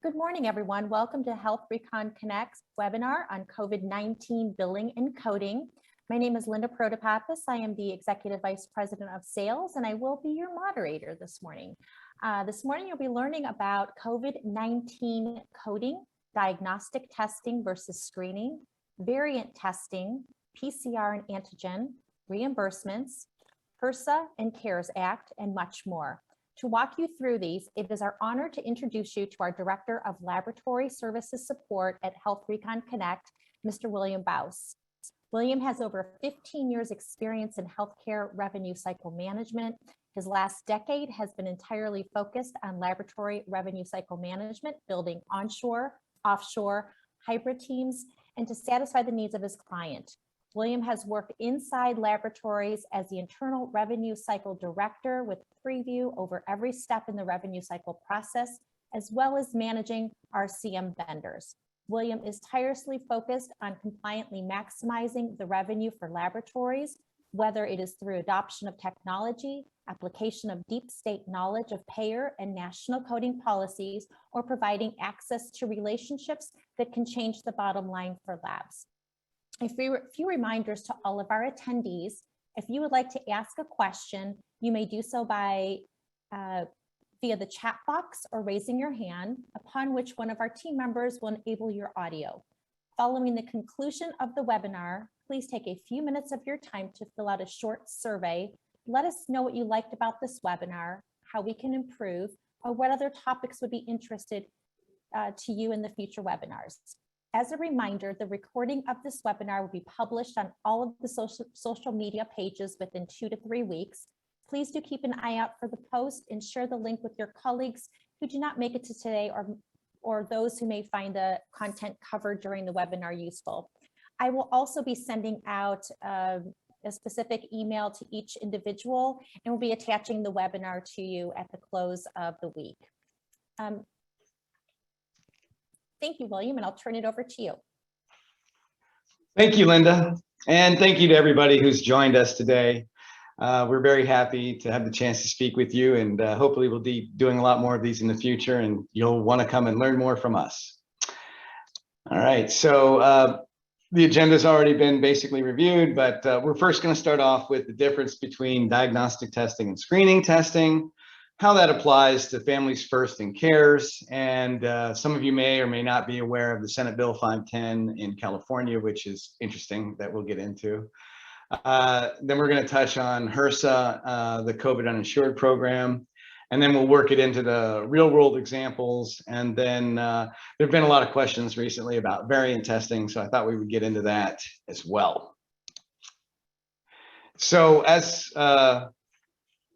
Good morning, everyone. Welcome to HealthRecon Connect's webinar on COVID-19 billing and coding. My name is Linda Protopappas. I am the Executive Vice President of Sales, and I will be your moderator this morning. This morning, you'll be learning about COVID-19 coding, diagnostic testing versus screening, variant testing, PCR and Antigen, reimbursements, HRSA and CARES Act, and much more. To walk you through these, it is our honor to introduce you to our Director of Laboratory Services Support at HealthRecon Connect, Mr. William Baus. William has over 15 years experience in healthcare revenue cycle management. His last decade has been entirely focused on laboratory revenue cycle management, building onshore, offshore, hybrid teams, and to satisfy the needs of his client. William has worked inside laboratories as the internal revenue cycle director with preview over every step in the revenue cycle process, as well as managing RCM vendors. William is tirelessly focused on compliantly maximizing the revenue for laboratories, whether it is through adoption of technology, application of deep state knowledge of payer and national coding policies, or providing access to relationships that can change the bottom line for labs. A few reminders to all of our attendees. If you would like to ask a question, you may do so by via the chat box or raising your hand, upon which one of our team members will enable your audio. Following the conclusion of the webinar, please take a few minutes of your time to fill out a short survey. Let us know what you liked about this webinar, how we can improve, or what other topics would be interested to you in the future webinars. As a reminder, the recording of this webinar will be published on all of the social media pages within 2 to 3 weeks. Please do keep an eye out for the post and share the link with your colleagues who do not make it to today or those who may find the content covered during the webinar useful. I will also be sending out a specific email to each individual, and we'll be attaching the webinar to you at the close of the week. Thank you, William, and I'll turn it over to you. Thank you, Linda. And thank you to everybody who's joined us today. We're very happy to have the chance to speak with you, and hopefully we'll be doing a lot more of these in the future, and you'll want to come and learn more from us. All right, so the agenda's already been basically reviewed, but we're first going to start off with the difference between diagnostic testing and screening testing, how that applies to Families First and CARES, and some of you may or may not be aware of the Senate Bill 510 in California, which is interesting, that we'll get into. Then we're going to touch on HRSA, the COVID uninsured program, and then we'll work it into the real world examples. And then there have been a lot of questions recently about variant testing, so I thought we would get into that as well. So as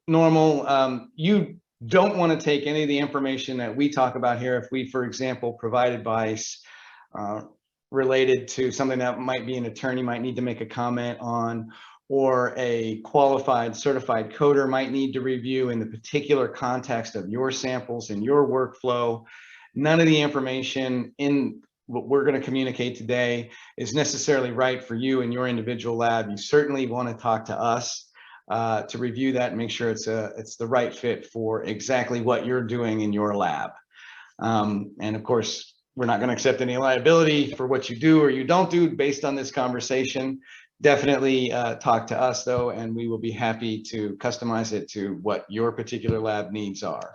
normal, you don't want to take any of the information that we talk about here if we, for example, provide advice related to something that might be an attorney might need to make a comment on, or a qualified certified coder might need to review in the particular context of your samples and your workflow. None of the information in what we're going to communicate today is necessarily right for you and your individual lab. You certainly want to talk to us to review that and make sure it's the right fit for exactly what you're doing in your lab. And of course, we're not going to accept any liability for what you do or you don't do based on this conversation. Definitely talk to us though, and we will be happy to customize it to what your particular lab needs are.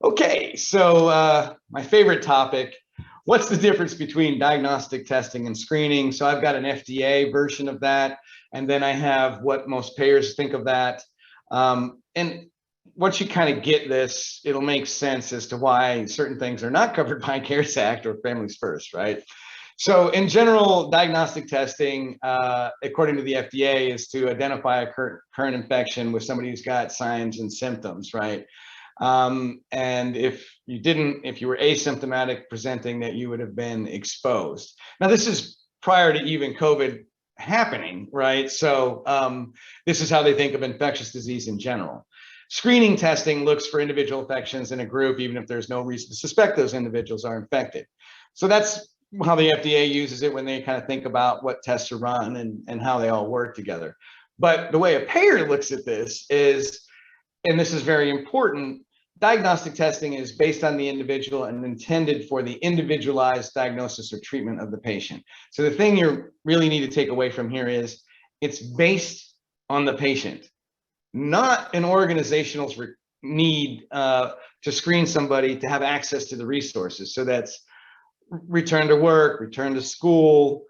Okay, so my favorite topic, what's the difference between diagnostic testing and screening? So I've got an FDA version of that, and then I have what most payers think of that. And once you kind of get this, it'll make sense as to why certain things are not covered by CARES Act or Families First, right? So in general, diagnostic testing, according to the FDA, is to identify a current infection with somebody who's got signs and symptoms, right? And if you were asymptomatic presenting, that you would have been exposed. Now, this is prior to even COVID happening, right? So this is how they think of infectious disease in general. Screening testing looks for individual infections in a group, even if there's no reason to suspect those individuals are infected. So that's how the FDA uses it when they kind of think about what tests are run and how they all work together. But the way a payer looks at this is, and this is very important, diagnostic testing is based on the individual and intended for the individualized diagnosis or treatment of the patient. So the thing you really need to take away from here is it's based on the patient, not an organizational need to screen somebody to have access to the resources. So that's return to work, return to school,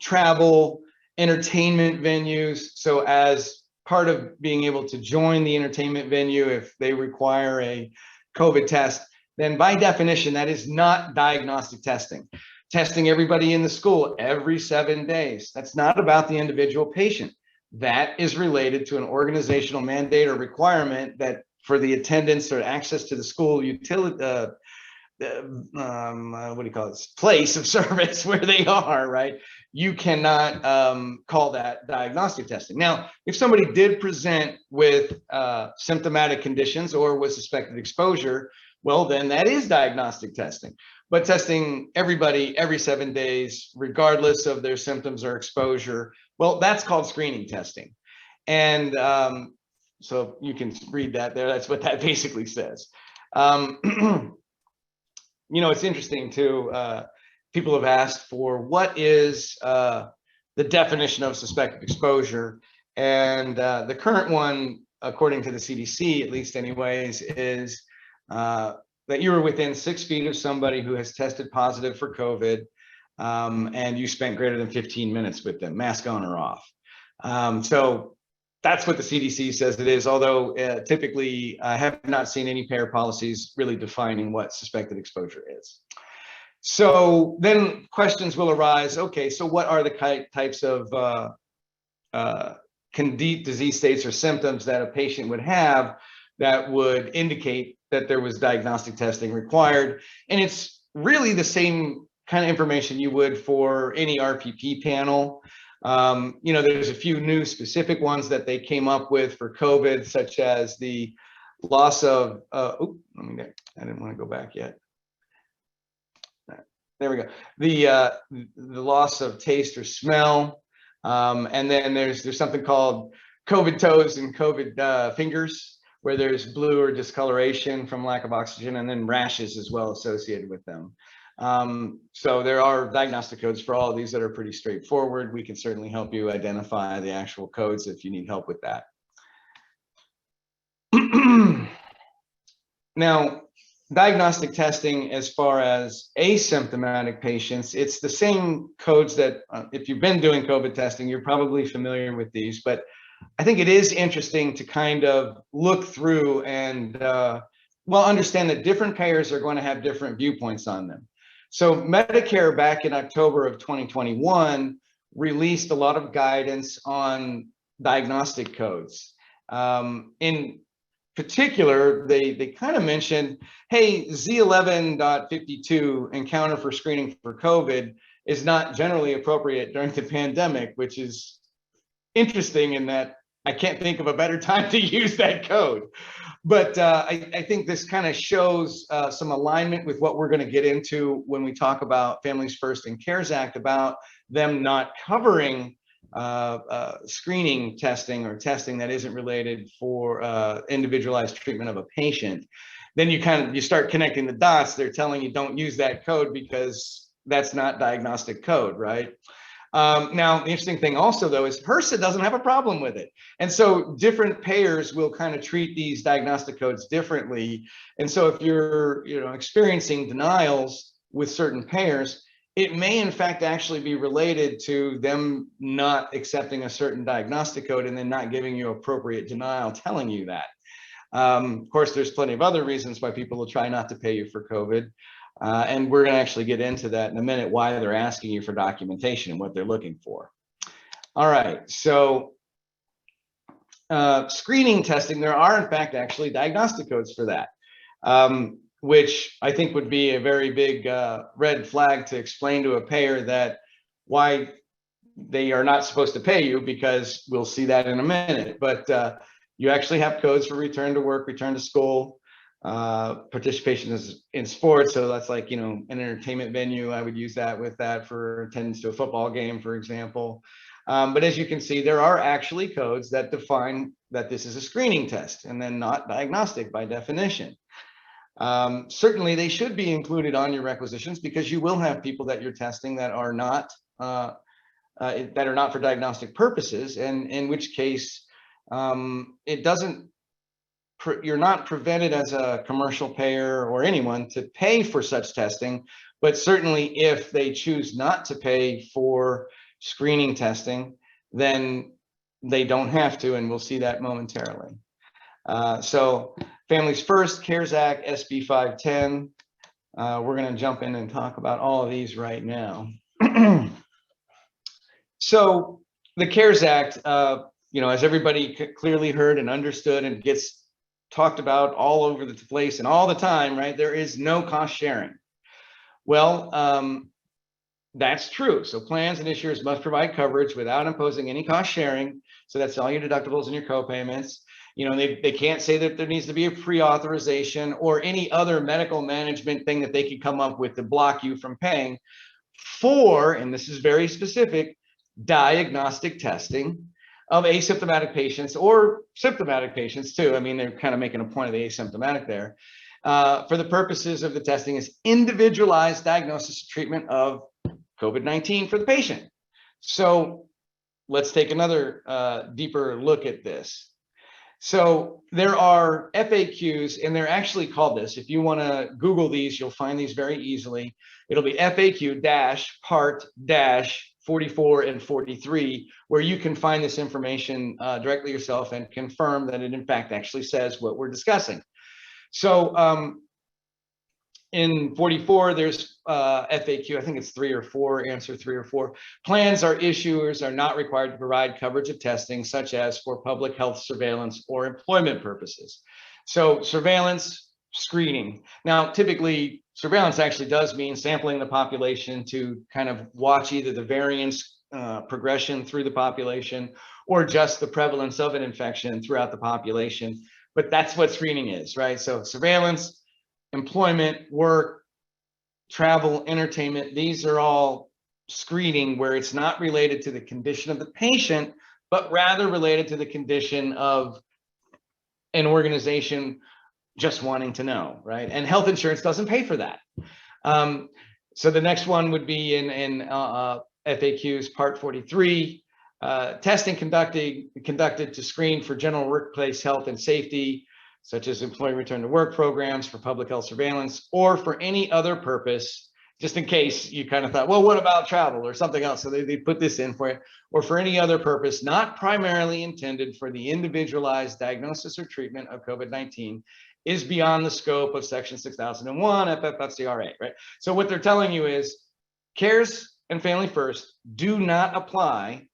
travel, entertainment venues. So as part of being able to join the entertainment venue, if they require a COVID test, then by definition, that is not diagnostic testing. Testing everybody in the school every 7 days. That's not about the individual patient. That is related to an organizational mandate or requirement that for the attendance or access to the school utility, what do you call it? Place of service where they are, right? You cannot call that diagnostic testing. Now, if somebody did present with symptomatic conditions or with suspected exposure, well, then that is diagnostic testing. But testing everybody every 7 days, regardless of their symptoms or exposure, well, that's called screening testing. And so you can read that there. That's what that basically says. You know, it's interesting too. People have asked for what is the definition of suspected exposure, and the current one, according to the CDC, at least anyways, is that you were within 6 feet of somebody who has tested positive for COVID, and you spent greater than 15 minutes with them, mask on or off. So that's what the CDC says it is, although typically I have not seen any payer policies really defining what suspected exposure is. So then questions will arise, okay, so what are the types of disease states or symptoms that a patient would have that would indicate that there was diagnostic testing required? And it's really the same kind of information you would for any RPP panel. You know, there's a few new specific ones that they came up with for COVID, such as the loss of, I didn't want to go back yet. There we go. The loss of taste or smell. And then there's something called COVID toes and COVID fingers, where there's blue or discoloration from lack of oxygen, and then rashes as well associated with them. So there are diagnostic codes for all of these that are pretty straightforward. We can certainly help you identify the actual codes if you need help with that. Now, diagnostic testing, as far as asymptomatic patients, it's the same codes that if you've been doing COVID testing, you're probably familiar with these, but I think it is interesting to kind of look through and understand that different payers are going to have different viewpoints on them. So Medicare back in October of 2021 released a lot of guidance on diagnostic codes. In particular, they kind of mentioned, hey, Z11.52 encounter for screening for COVID is not generally appropriate during the pandemic, which is interesting in that I can't think of a better time to use that code. But I think this kind of shows some alignment with what we're going to get into when we talk about Families First and CARES Act, about them not covering screening testing or testing that isn't related for individualized treatment of a patient. Then you start connecting the dots. They're telling you don't use that code because that's not diagnostic code, right? Now, the interesting thing also, though, is HRSA doesn't have a problem with it. And so different payers will kind of treat these diagnostic codes differently. And so if you're experiencing denials with certain payers, it may in fact actually be related to them not accepting a certain diagnostic code and then not giving you appropriate denial telling you that. Of course, there's plenty of other reasons why people will try not to pay you for COVID. And we're going to actually get into that in a minute, why they're asking you for documentation and what they're looking for. All right, so screening testing, there are in fact actually diagnostic codes for that, which I think would be a very big red flag to explain to a payer that why they are not supposed to pay you, because we'll see that in a minute. But you actually have codes for return to work, return to school, participation in sports. So that's like, an entertainment venue. I would use that with that for attendance to a football game, for example. But as you can see, there are actually codes that define that this is a screening test and then not diagnostic by definition. Certainly they should be included on your requisitions, because you will have people that you're testing that are not for diagnostic purposes, and in which case it doesn't, you're not prevented as a commercial payer or anyone to pay for such testing. But certainly if they choose not to pay for screening testing, then they don't have to, and we'll see that momentarily. So Families First, CARES Act, SB 510. We're going to jump in and talk about all of these right now. So the CARES Act, as everybody clearly heard and understood and gets talked about all over the place and all the time, right? There is no cost sharing. Well, that's true. So plans and insurers must provide coverage without imposing any cost sharing. So that's all your deductibles and your co-payments. They can't say that there needs to be a pre-authorization or any other medical management thing that they could come up with to block you from paying for, and this is very specific, diagnostic testing of asymptomatic patients or symptomatic patients too. I mean, they're kind of making a point of the asymptomatic there. For the purposes of the testing is individualized diagnosis and treatment of COVID-19 for the patient. So let's take another deeper look at this. So there are FAQs, and they're actually called this. If you want to Google these, you'll find these very easily. It'll be FAQ-part-44 and 43, where you can find this information directly yourself and confirm that it in fact actually says what we're discussing. So in 44, there's FAQ, I think it's 3 or 4, answer 3 or 4. Plans or issuers are not required to provide coverage of testing, such as for public health surveillance or employment purposes. So surveillance, screening. Now, typically, surveillance actually does mean sampling the population to kind of watch either the variance progression through the population or just the prevalence of an infection throughout the population. But that's what screening is, right? So surveillance, employment, work, travel, entertainment, these are all screening where it's not related to the condition of the patient, but rather related to the condition of an organization just wanting to know, right? And health insurance doesn't pay for that. So the next one would be in FAQs part 43, testing conducted to screen for general workplace health and safety, such as employee return to work programs, for public health surveillance, or for any other purpose, just in case you kind of thought, well, what about travel or something else? So they put this in for you, or for any other purpose, not primarily intended for the individualized diagnosis or treatment of COVID-19, is beyond the scope of Section 6001 FFFCRA, right? So what they're telling you is CARES and Family First do not apply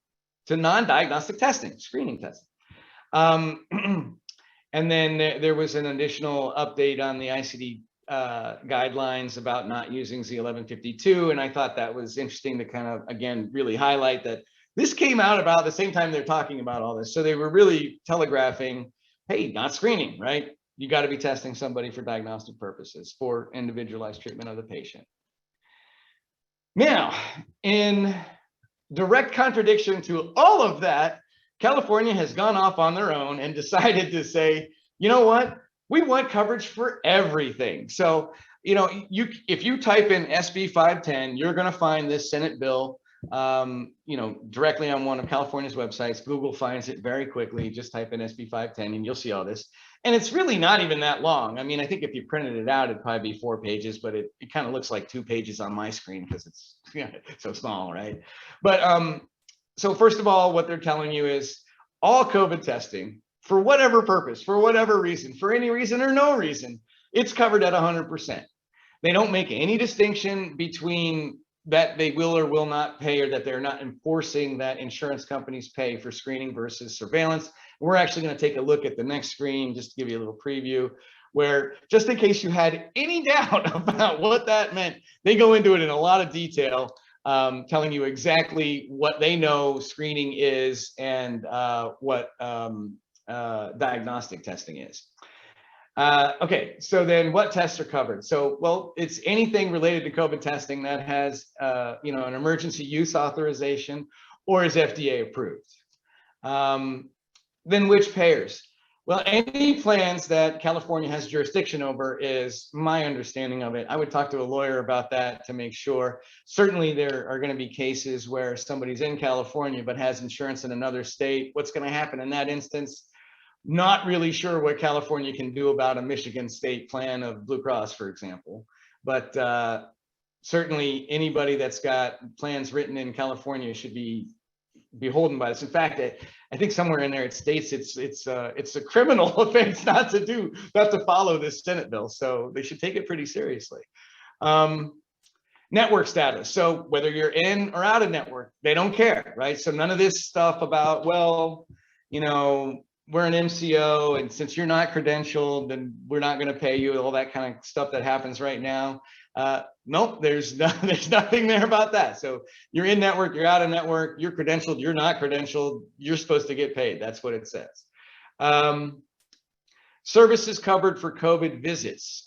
to non-diagnostic testing, screening testing. And then there was an additional update on the ICD guidelines about not using Z1152. And I thought that was interesting to kind of, again, really highlight that this came out about the same time they're talking about all this. So they were really telegraphing, hey, not screening, right? You got to be testing somebody for diagnostic purposes for individualized treatment of the patient. Now, in direct contradiction to all of that, California has gone off on their own and decided to say, you know what, we want coverage for everything. So, if you type in SB 510, you're going to find this Senate bill, directly on one of California's websites. Google finds it very quickly. Just type in SB 510 and you'll see all this. And it's really not even that long. I mean, I think if you printed it out, it'd probably be 4 pages, but it kind of looks like 2 pages on my screen because it's so small, right? But so first of all, what they're telling you is all COVID testing, for whatever purpose, for whatever reason, for any reason or no reason, it's covered at 100%. They don't make any distinction between that they will or will not pay, or that they're not enforcing that insurance companies pay for screening versus surveillance. We're actually going to take a look at the next screen just to give you a little preview, where just in case you had any doubt about what that meant, they go into it in a lot of detail, telling you exactly what they know screening is and what diagnostic testing is. Okay, so then what tests are covered? So, well, it's anything related to COVID testing that has, an emergency use authorization or is FDA approved. Then which payers? Well, any plans that California has jurisdiction over is my understanding of it. I would talk to a lawyer about that to make sure. Certainly there are going to be cases where somebody's in California but has insurance in another state. What's going to happen in that instance? Not really sure what California can do about a Michigan state plan of Blue Cross, for example. But certainly anybody that's got plans written in California should be beholden by this. In fact, I think somewhere in there it states it's a criminal offense not to follow this Senate bill. So they should take it pretty seriously. Network status. So whether you're in or out of network, they don't care, right? So none of this stuff about, well, you know, we're an MCO and since you're not credentialed, then we're not going to pay you, all that kind of stuff that happens right now. Nope, there's nothing there about that. So you're in network, you're out of network, you're credentialed, you're not credentialed, you're supposed to get paid. That's what it says. Services covered for COVID visits.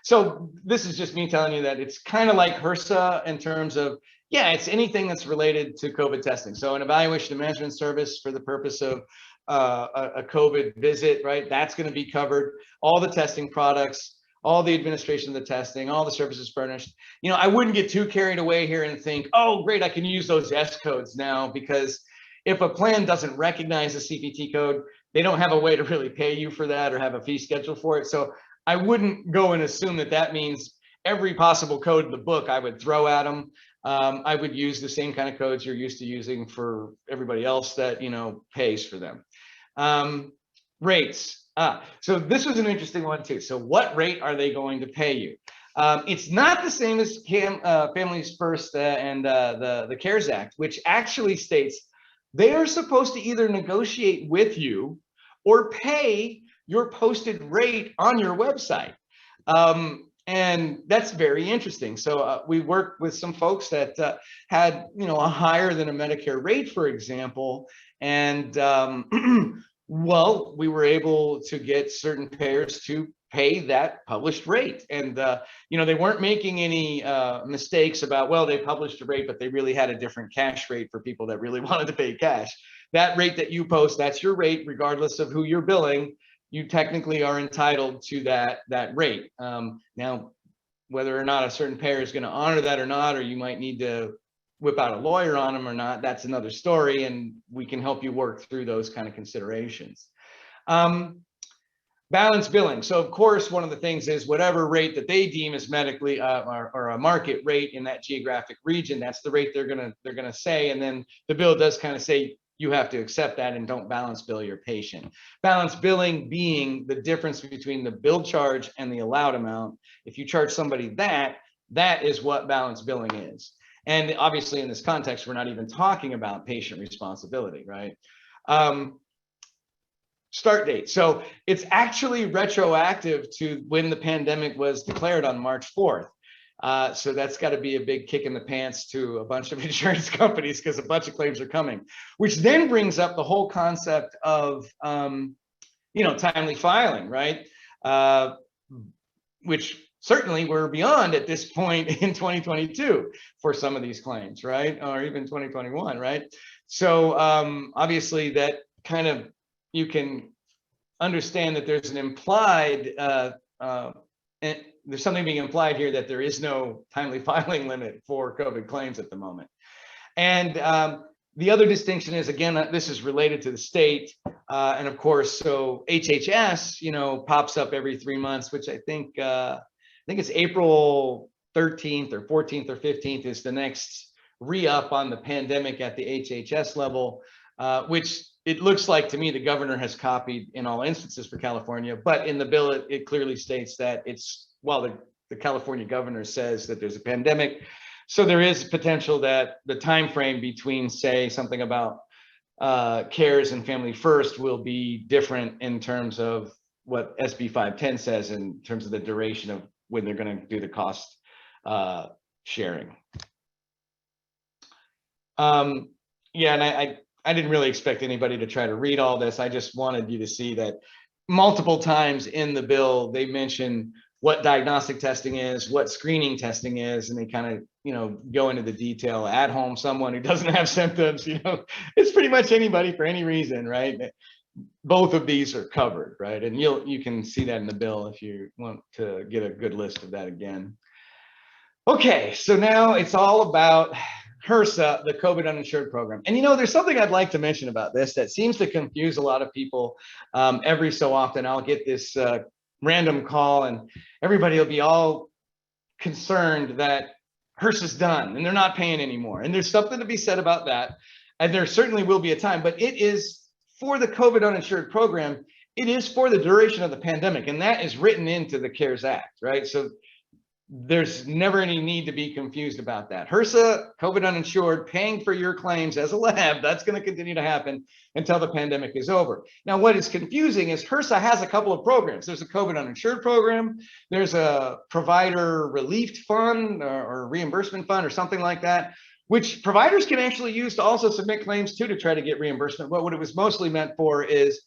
So this is just me telling you that it's kind of like HRSA in terms of, yeah, it's anything that's related to COVID testing. So an evaluation and management service for the purpose of a COVID visit, right? That's going to be covered. All the testing products, all the administration of the testing, all the services furnished. You know, I wouldn't get too carried away here and think, oh, great, I can use those S codes now, because if a plan doesn't recognize a CPT code, they don't have a way to really pay you for that or have a fee schedule for it. So I wouldn't go and assume that that means every possible code in the book I would throw at them. I would use the same kind of codes you're used to using for everybody else that, you know, pays for them. Rates. So this was an interesting one too. So what rate are they going to pay you? It's not the same as Families First and the CARES Act, which actually states they are supposed to either negotiate with you or pay your posted rate on your website. And that's very interesting. So we worked with some folks that had, you know, a higher than a Medicare rate, for example, and well, we were able to get certain payers to pay that published rate. And, you know, they weren't making any mistakes about, well, they published a rate, but they really had a different cash rate for people that really wanted to pay cash. That rate that you post, that's your rate, regardless of who you're billing. You technically are entitled to that rate. Now, whether or not a certain payer is going to honor that or not, or you might need to whip out a lawyer on them or not, that's another story, and we can help you work through those kind of considerations. Balance billing. So of course, one of the things is whatever rate that they deem as medically or a market rate in that geographic region, that's the rate they're gonna say, and then the bill does kind of say you have to accept that and don't balance bill your patient. Balance billing being the difference between the bill charge and the allowed amount. If you charge somebody that is what balance billing is. And obviously in this context, we're not even talking about patient responsibility, right? Start date. So it's actually retroactive to when the pandemic was declared on March 4th. So that's got to be a big kick in the pants to a bunch of insurance companies because a bunch of claims are coming, which then brings up the whole concept of, you know, timely filing, right? Which certainly we're beyond at this point in 2022 for some of these claims, right? Or even 2021, right? So obviously that kind of, you can understand that there's an implied, there's something being implied here that there is no timely filing limit for COVID claims at the moment. And the other distinction is, again, this is related to the state. And of course, so HHS, you know, pops up every 3 months, which I think it's April 13th or 14th or 15th is the next re-up on the pandemic at the HHS level, which it looks like to me the governor has copied in all instances for California, but in the bill, it clearly states that it's, well, the California governor says that there's a pandemic. So there is potential that the time frame between, say, something about CARES and Family First will be different in terms of what SB 510 says in terms of the duration of when they're going to do the cost sharing. Yeah, and I didn't really expect anybody to try to read all this. I just wanted you to see that multiple times in the bill, they mention what diagnostic testing is, what screening testing is, and they kind of, go into the detail. At home, someone who doesn't have symptoms, it's pretty much anybody for any reason, right? Both of these are covered, right? And you can see that in the bill if you want to get a good list of that again. Okay, so now it's all about HRSA, the COVID uninsured program. And there's something I'd like to mention about this that seems to confuse a lot of people. Every so often I'll get this random call and everybody will be all concerned that HRSA's done and they're not paying anymore. And there's something to be said about that. And there certainly will be a time, but it is for the COVID uninsured program. It is for the duration of the pandemic, and that is written into the CARES Act, right? So there's never any need to be confused about that. HRSA, COVID uninsured, paying for your claims as a lab, that's going to continue to happen until the pandemic is over. Now, what is confusing is HRSA has a couple of programs. There's a COVID uninsured program. There's a provider relief fund or reimbursement fund or something like that, which providers can actually use to also submit claims to try to get reimbursement. But what it was mostly meant for is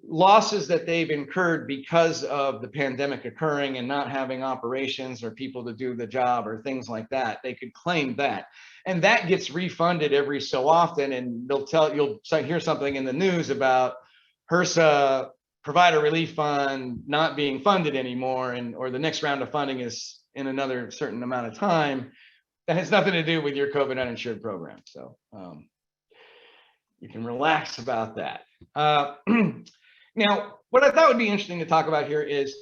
losses that they've incurred because of the pandemic occurring and not having operations or people to do the job or things like that. They could claim that, and that gets refunded every so often. And you'll hear something in the news about HRSA provider relief fund not being funded anymore, or the next round of funding is in another certain amount of time. That has nothing to do with your COVID uninsured program. So you can relax about that. Now, what I thought would be interesting to talk about here is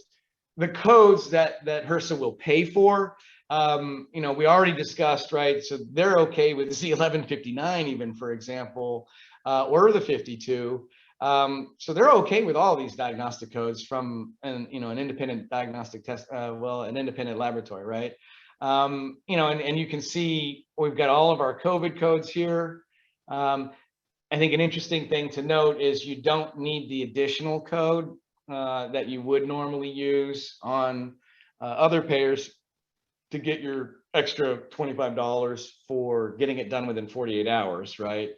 the codes that HRSA will pay for. We already discussed, right? So they're okay with Z1159, even, for example, or the 52. So they're okay with all these diagnostic codes from an independent diagnostic test, an independent laboratory, right? And you can see we've got all of our COVID codes here. I think an interesting thing to note is you don't need the additional code that you would normally use on other payers to get your extra $25 for getting it done within 48 hours, right?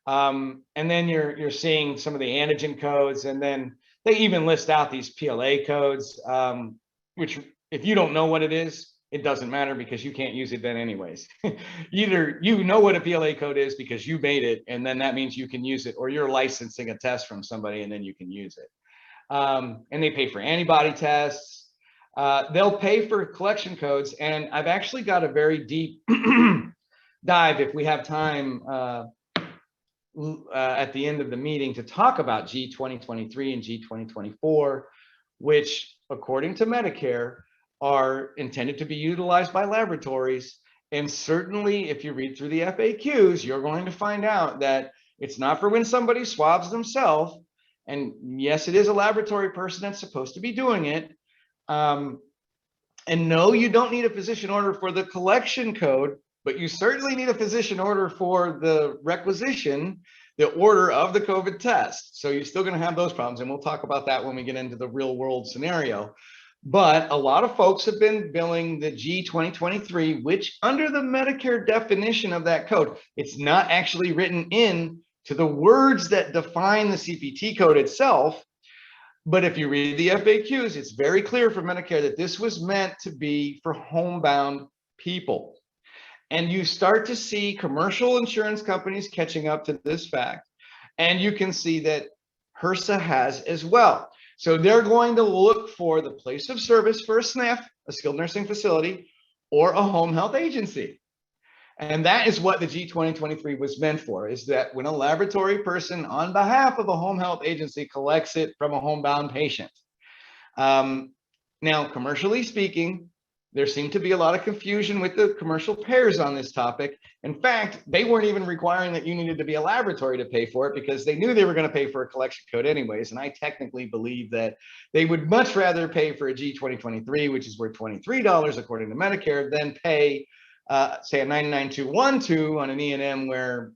And then you're seeing some of the antigen codes, and then they even list out these PLA codes, which if you don't know what it is, it doesn't matter because you can't use it then anyways. Either you know what a PLA code is because you made it, and then that means you can use it, or you're licensing a test from somebody and then you can use it. And they pay for antibody tests. They'll pay for collection codes. And I've actually got a very deep dive, if we have time at the end of the meeting, to talk about G2023 and G2024, which according to Medicare are intended to be utilized by laboratories. And certainly if you read through the FAQs, you're going to find out that it's not for when somebody swabs themselves. And yes, it is a laboratory person that's supposed to be doing it. And no, you don't need a physician order for the collection code, but you certainly need a physician order for the requisition, the order of the COVID test. So you're still going to have those problems. And we'll talk about that when we get into the real world scenario. But a lot of folks have been billing the G2023, which under the Medicare definition of that code, it's not actually written in to the words that define the CPT code itself. But if you read the FAQs, it's very clear for Medicare that this was meant to be for homebound people. And you start to see commercial insurance companies catching up to this fact. And you can see that HRSA has as well. So they're going to look for the place of service for a SNF, a skilled nursing facility, or a home health agency. And that is what the G2023 was meant for, is that when a laboratory person on behalf of a home health agency collects it from a homebound patient. Now, commercially speaking, there seemed to be a lot of confusion with the commercial payers on this topic. In fact, they weren't even requiring that you needed to be a laboratory to pay for it because they knew they were going to pay for a collection code anyways. And I technically believe that they would much rather pay for a G2023, which is worth $23 according to Medicare, than pay, say, a 99212 on an E&M where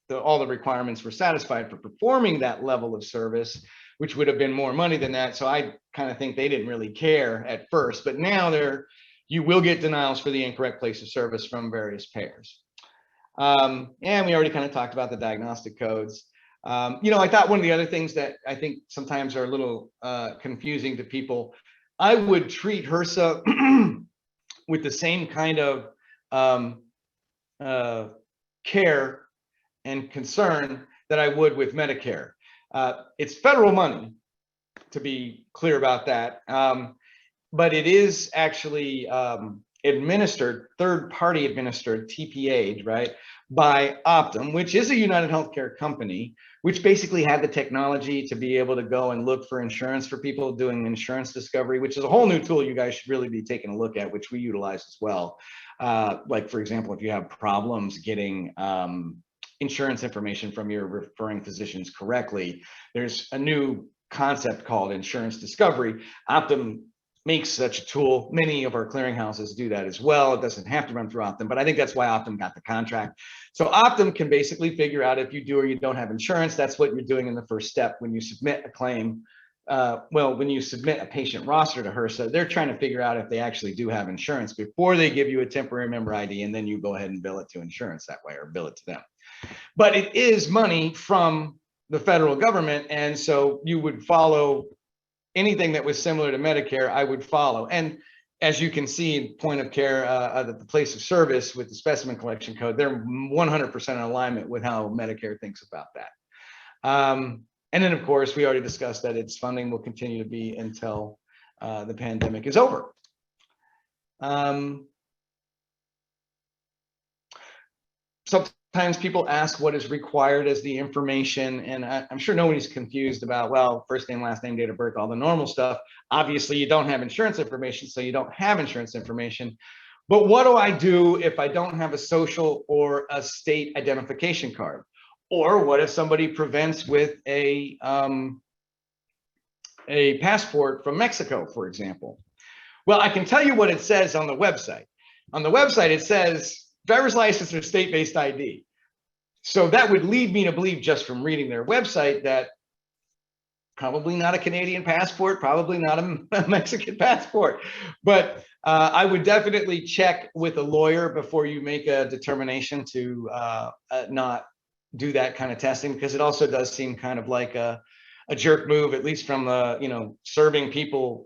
all the requirements were satisfied for performing that level of service, which would have been more money than that. So I kind of think they didn't really care at first, but now you will get denials for the incorrect place of service from various payers. And we already kind of talked about the diagnostic codes. I thought one of the other things that I think sometimes are a little confusing to people, I would treat HRSA with the same kind of care and concern that I would with Medicare. It's federal money, to be clear about that, but it is actually administered, third-party administered, TPA'd, right, by Optum, which is a United Healthcare company, which basically had the technology to be able to go and look for insurance for people doing insurance discovery, which is a whole new tool you guys should really be taking a look at, which we utilize as well. Like, for example, if you have problems getting insurance information from your referring physicians correctly, there's a new concept called insurance discovery. Optum makes such a tool. Many of our clearinghouses do that as well. It doesn't have to run through Optum, but I think that's why Optum got the contract. So Optum can basically figure out if you do or you don't have insurance. That's what you're doing in the first step when you submit a claim. Well, when you submit a patient roster to HRSA, they're trying to figure out if they actually do have insurance before they give you a temporary member ID, and then you go ahead and bill it to insurance that way, or bill it to them. But it is money from the federal government, and so you would follow anything that was similar to Medicare. I would follow. And as you can see, point of care at the place of service with the specimen collection code, they're 100% in alignment with how Medicare thinks about that. And then, of course, we already discussed that its funding will continue to be until the pandemic is over. Sometimes people ask what is required as the information, and I'm sure nobody's confused about, well, first name, last name, date of birth, all the normal stuff. Obviously, you don't have insurance information, so you don't have insurance information. But what do I do if I don't have a social or a state identification card? Or what if somebody prevents with a passport from Mexico, for example? Well, I can tell you what it says on the website. On the website, it says driver's license or state-based ID. So that would lead me to believe, just from reading their website, that probably not a Canadian passport, probably not a Mexican passport. But I would definitely check with a lawyer before you make a determination to not do that kind of testing, because it also does seem kind of like a jerk move, at least from the serving people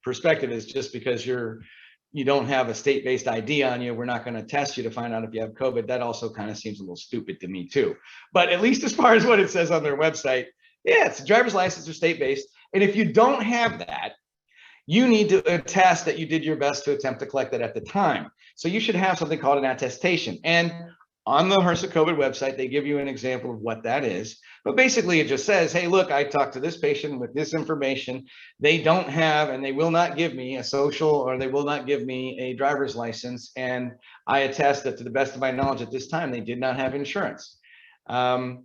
perspective, is just because you don't have a state-based ID on you, we're not going to test you to find out if you have COVID. That also kind of seems a little stupid to me too. But at least as far as what it says on their website, yeah, it's a driver's license or state-based. And if you don't have that, you need to attest that you did your best to attempt to collect it at the time. So you should have something called an attestation. And on the HRSA COVID website, they give you an example of what that is. But basically, it just says, hey, look, I talked to this patient with this information. They don't have, and they will not give me a social, or they will not give me a driver's license. And I attest that, to the best of my knowledge at this time, they did not have insurance. And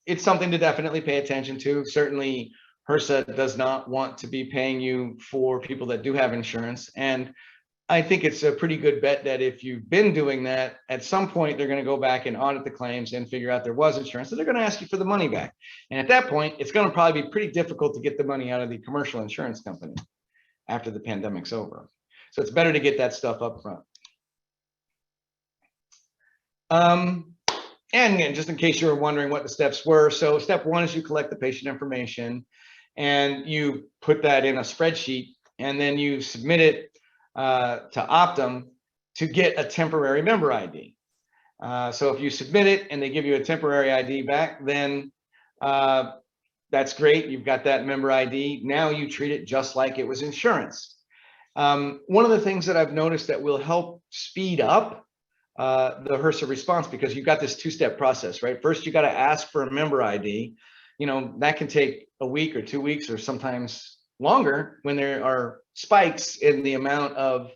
it's something to definitely pay attention to. Certainly, HRSA does not want to be paying you for people that do have insurance. And I think it's a pretty good bet that if you've been doing that, at some point, they're going to go back and audit the claims and figure out there was insurance. So they're going to ask you for the money back. And at that point, it's going to probably be pretty difficult to get the money out of the commercial insurance company after the pandemic's over. So it's better to get that stuff up front. And again, just in case you were wondering what the steps were. So step one is you collect the patient information and you put that in a spreadsheet, and then you submit it to Optum to get a temporary member ID. So if you submit it and they give you a temporary ID back, then that's great. You've got that member ID. Now you treat it just like it was insurance. One of the things that I've noticed that will help speed up the HRSA response, because you've got this two-step process, right? First, you got to ask for a member ID. That can take a week or 2 weeks, or sometimes longer when there are spikes in the amount of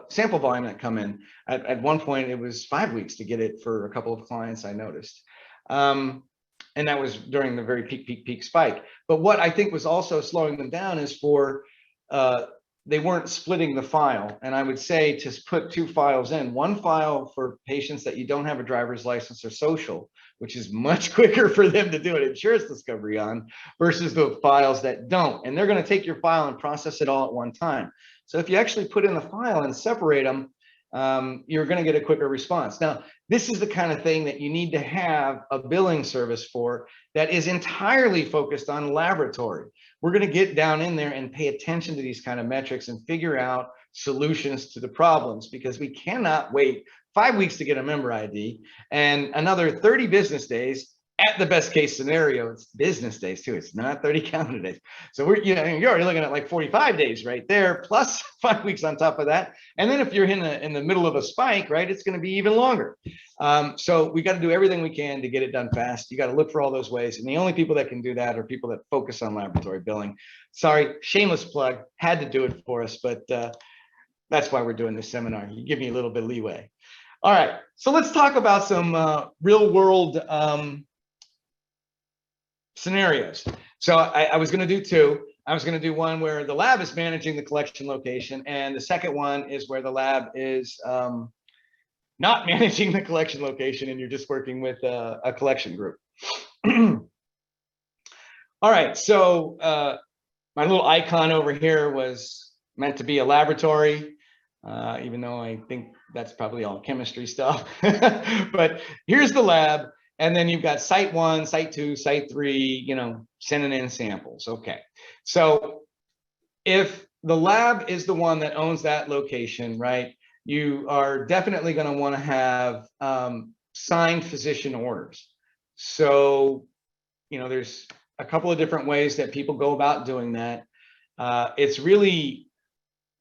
sample volume that come in. At one point, it was 5 weeks to get it for a couple of clients, I noticed. And that was during the very peak spike. But what I think was also slowing them down is they weren't splitting the file. And I would say to put two files in, one file for patients that you don't have a driver's license or social, which is much quicker for them to do an insurance discovery on, versus the files that don't. And they're going to take your file and process it all at one time. So if you actually put in the file and separate them, you're going to get a quicker response. Now, this is the kind of thing that you need to have a billing service for that is entirely focused on laboratory. We're going to get down in there and pay attention to these kind of metrics and figure out solutions to the problems, because we cannot wait 5 weeks to get a member ID and another 30 business days. At the best case scenario, it's business days too. It's not 30 calendar days. So we're, you're already looking at like 45 days right there, plus 5 weeks on top of that. And then if you're in the middle of a spike, right, it's going to be even longer. So we got to do everything we can to get it done fast. You got to look for all those ways. And the only people that can do that are people that focus on laboratory billing. Sorry, shameless plug, had to do it for us, but that's why we're doing this seminar. You give me a little bit of leeway. All right, so let's talk about some real world scenarios. So I was going to do two. I was going to do one where the lab is managing the collection location, and the second one is where the lab is not managing the collection location and you're just working with a collection group. All right, so my little icon over here was meant to be a laboratory, even though I think that's probably all chemistry stuff. But here's the lab. And then you've got site 1, site 2, site 3, you know, sending in samples. Okay. So if the lab is the one that owns that location, right, you are definitely going to want to have signed physician orders. So, you know, there's a couple of different ways that people go about doing that. It's really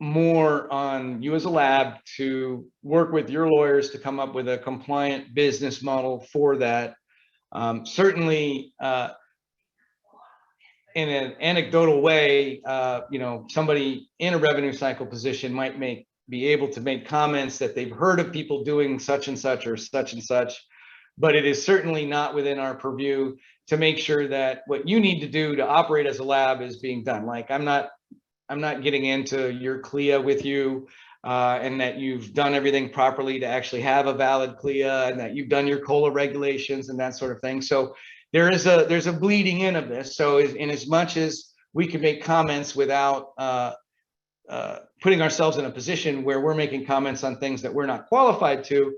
more on you as a lab to work with your lawyers to come up with a compliant business model for that. Certainly, in an anecdotal way, you know, somebody in a revenue cycle position might be able to make comments that they've heard of people doing such and such or such and such, but it is certainly not within our purview to make sure that what you need to do to operate as a lab is being done. Like I'm not getting into your CLIA with you and that you've done everything properly to actually have a valid CLIA and that you've done your COLA regulations and that sort of thing. So there's a bleeding in of this. So in as much as we can make comments without putting ourselves in a position where we're making comments on things that we're not qualified to,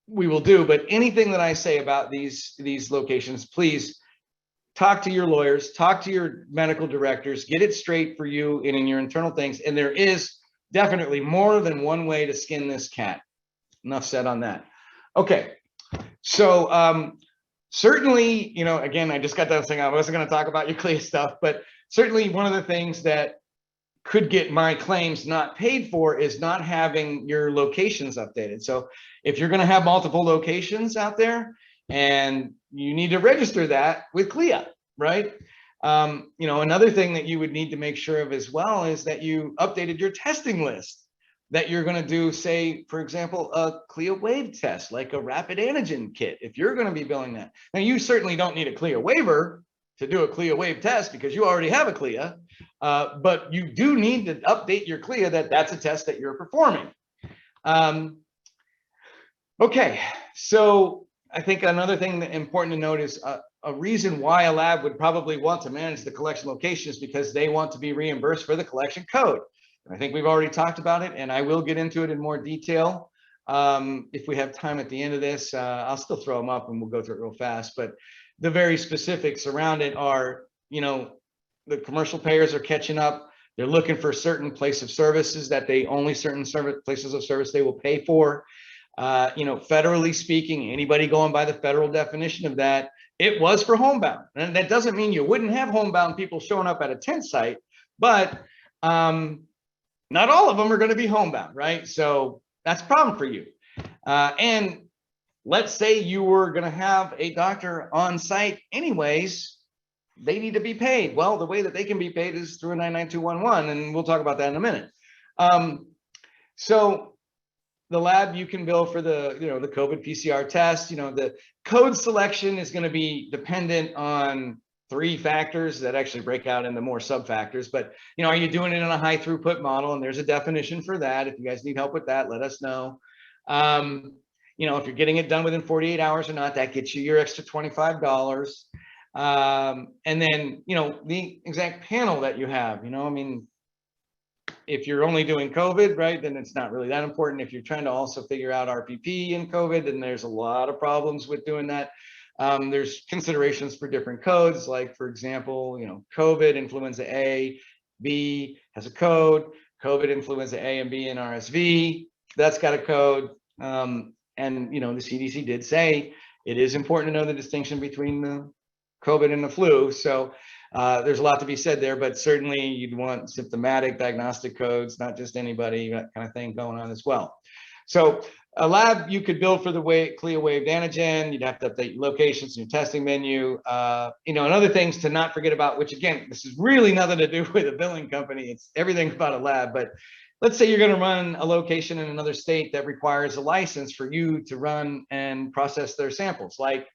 we will do. But anything that I say about these locations, please talk to your lawyers, talk to your medical directors, get it straight for you and in your internal things. And there is definitely more than one way to skin this cat. Enough said on that. Okay, so certainly, you know, again, I just got done saying I wasn't going to talk about your CLIA stuff, but certainly one of the things that could get my claims not paid for is not having your locations updated. So if you're going to have multiple locations out there, and you need to register that with CLIA, right? You know, another thing that you would need to make sure of as well is that you updated your testing list, that you're going to do, say, for example, a CLIA waive test, like a rapid antigen kit, if you're going to be billing that. Now, you certainly don't need a CLIA waiver to do a CLIA waive test because you already have a CLIA, but you do need to update your CLIA that that's a test that you're performing. Okay, so I think another thing that important to note is a reason why a lab would probably want to manage the collection location is because they want to be reimbursed for the collection code. And I think we've already talked about it, and I will get into it in more detail. If we have time at the end of this, I'll still throw them up and we'll go through it real fast. But the very specifics around it are, you know, the commercial payers are catching up. They're looking for certain place of services that they only certain places of service they will pay for. You know, federally speaking, anybody going by the federal definition of that, it was for homebound. And that doesn't mean you wouldn't have homebound people showing up at a tent site, but not all of them are going to be homebound, right? So that's a problem for you. And let's say you were going to have a doctor on site anyways, they need to be paid. Well, the way that they can be paid is through a 99211, and we'll talk about that in a minute. So the lab, you can bill for the, you know, the COVID PCR test. You know, the code selection is going to be dependent on 3 factors that actually break out into more sub factors. But, you know, are you doing it in a high throughput model? And there's a definition for that. If you guys need help with that, let us know. You know, if you're getting it done within 48 hours or not, that gets you your extra $25. And then, you know, the exact panel that you have, you know, I mean, if you're only doing COVID, right, then it's not really that important. If you're trying to also figure out RPP in COVID, then there's a lot of problems with doing that. There's considerations for different codes, like, for example, COVID influenza A, B has a code, COVID influenza A and B and RSV, that's got a code. And, the CDC did say it is important to know the distinction between the COVID and the flu. So there's a lot to be said there, but certainly you'd want symptomatic diagnostic codes, not just anybody, that kind of thing going on as well. So a lab, you could build for the CLIA waived antigen. You'd have to update your locations and your testing menu, and other things to not forget about, which again, this is really nothing to do with a billing company. It's everything about a lab. But let's say you're going to run a location in another state that requires a license for you to run and process their samples. Like,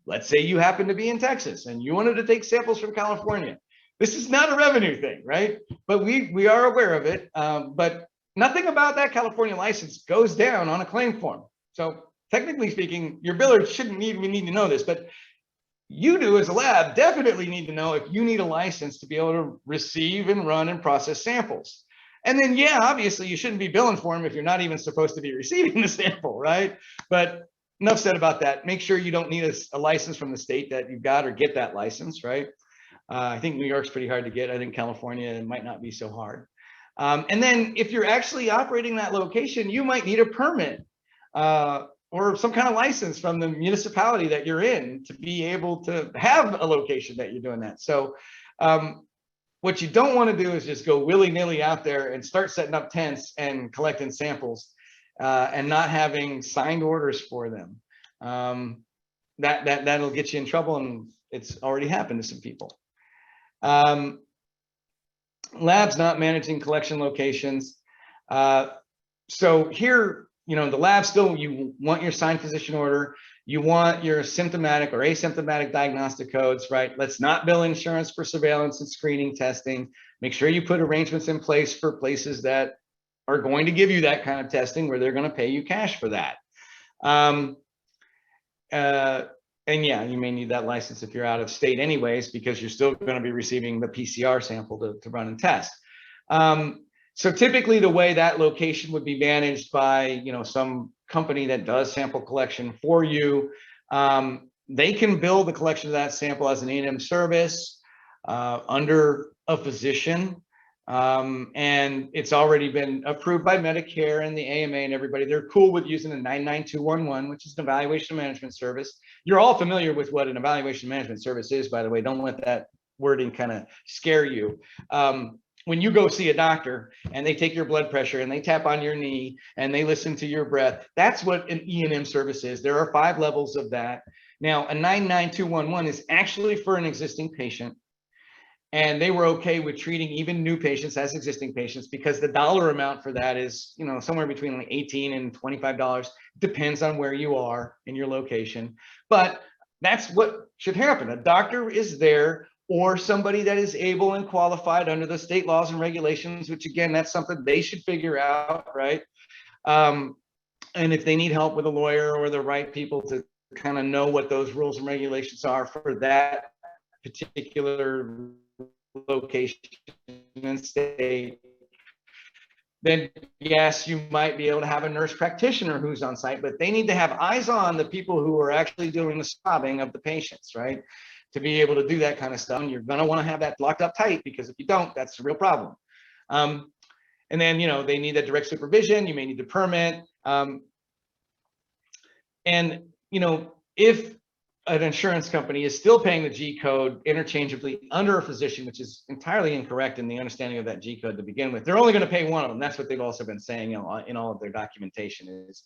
let's say you happen to be in Texas and you wanted to take samples from California. This is not a revenue thing, right? But we are aware of it. But nothing about that California license goes down on a claim form. So technically speaking, your biller shouldn't even need to know this, but you do as a lab definitely need to know if you need a license to be able to receive and run and process samples. And then, yeah, obviously you shouldn't be billing for them if you're not even supposed to be receiving the sample, right? But enough said about that. Make sure you don't need a license from the state that you've got, or get that license, right? I think New York's pretty hard to get. I think California might not be so hard. And then if you're actually operating that location, you might need a permit or some kind of license from the municipality that you're in to be able to have a location that you're doing that. So what you don't want to do is just go willy-nilly out there and start setting up tents and collecting samples and not having signed orders for them. That'll get you in trouble, and it's already happened to some people. Labs not managing collection locations. So here, the lab still, you want your signed physician order, you want your symptomatic or asymptomatic diagnostic codes, right? Let's not bill insurance for surveillance and screening testing. Make sure you put arrangements in place for places that are going to give you that kind of testing, where they're going to pay you cash for that. And yeah, you may need that license if you're out of state anyways, because you're still going to be receiving the PCR sample to run and test. So typically the way that location would be managed by, some company that does sample collection for you, they can bill the collection of that sample as an E&M service under a physician. And it's already been approved by Medicare and the AMA and everybody. They're cool with using a 99211, which is an evaluation management service. You're all familiar with what an evaluation management service is, by the way. Don't let that wording kind of scare you. When you go see a doctor and they take your blood pressure and they tap on your knee and they listen to your breath, that's what an E&M service is. There are 5 levels of that. Now, a 99211 is actually for an existing patient. And they were okay with treating even new patients as existing patients, because the dollar amount for that is, somewhere between like $18 and $25. Depends on where you are in your location. But that's what should happen. A doctor is there, or somebody that is able and qualified under the state laws and regulations, which again, that's something they should figure out, right? And if they need help with a lawyer or the right people to kind of know what those rules and regulations are for that particular location and state, then yes, you might be able to have a nurse practitioner who's on site, but they need to have eyes on the people who are actually doing the swabbing of the patients, right? To be able to do that kind of stuff. And you're going to want to have that locked up tight, because if you don't, that's a real problem. And then, they need that direct supervision. You may need to permit. And, if an insurance company is still paying the G code interchangeably under a physician, which is entirely incorrect in the understanding of that G code to begin with, they're only going to pay one of them. That's what they've also been saying in all of their documentation is,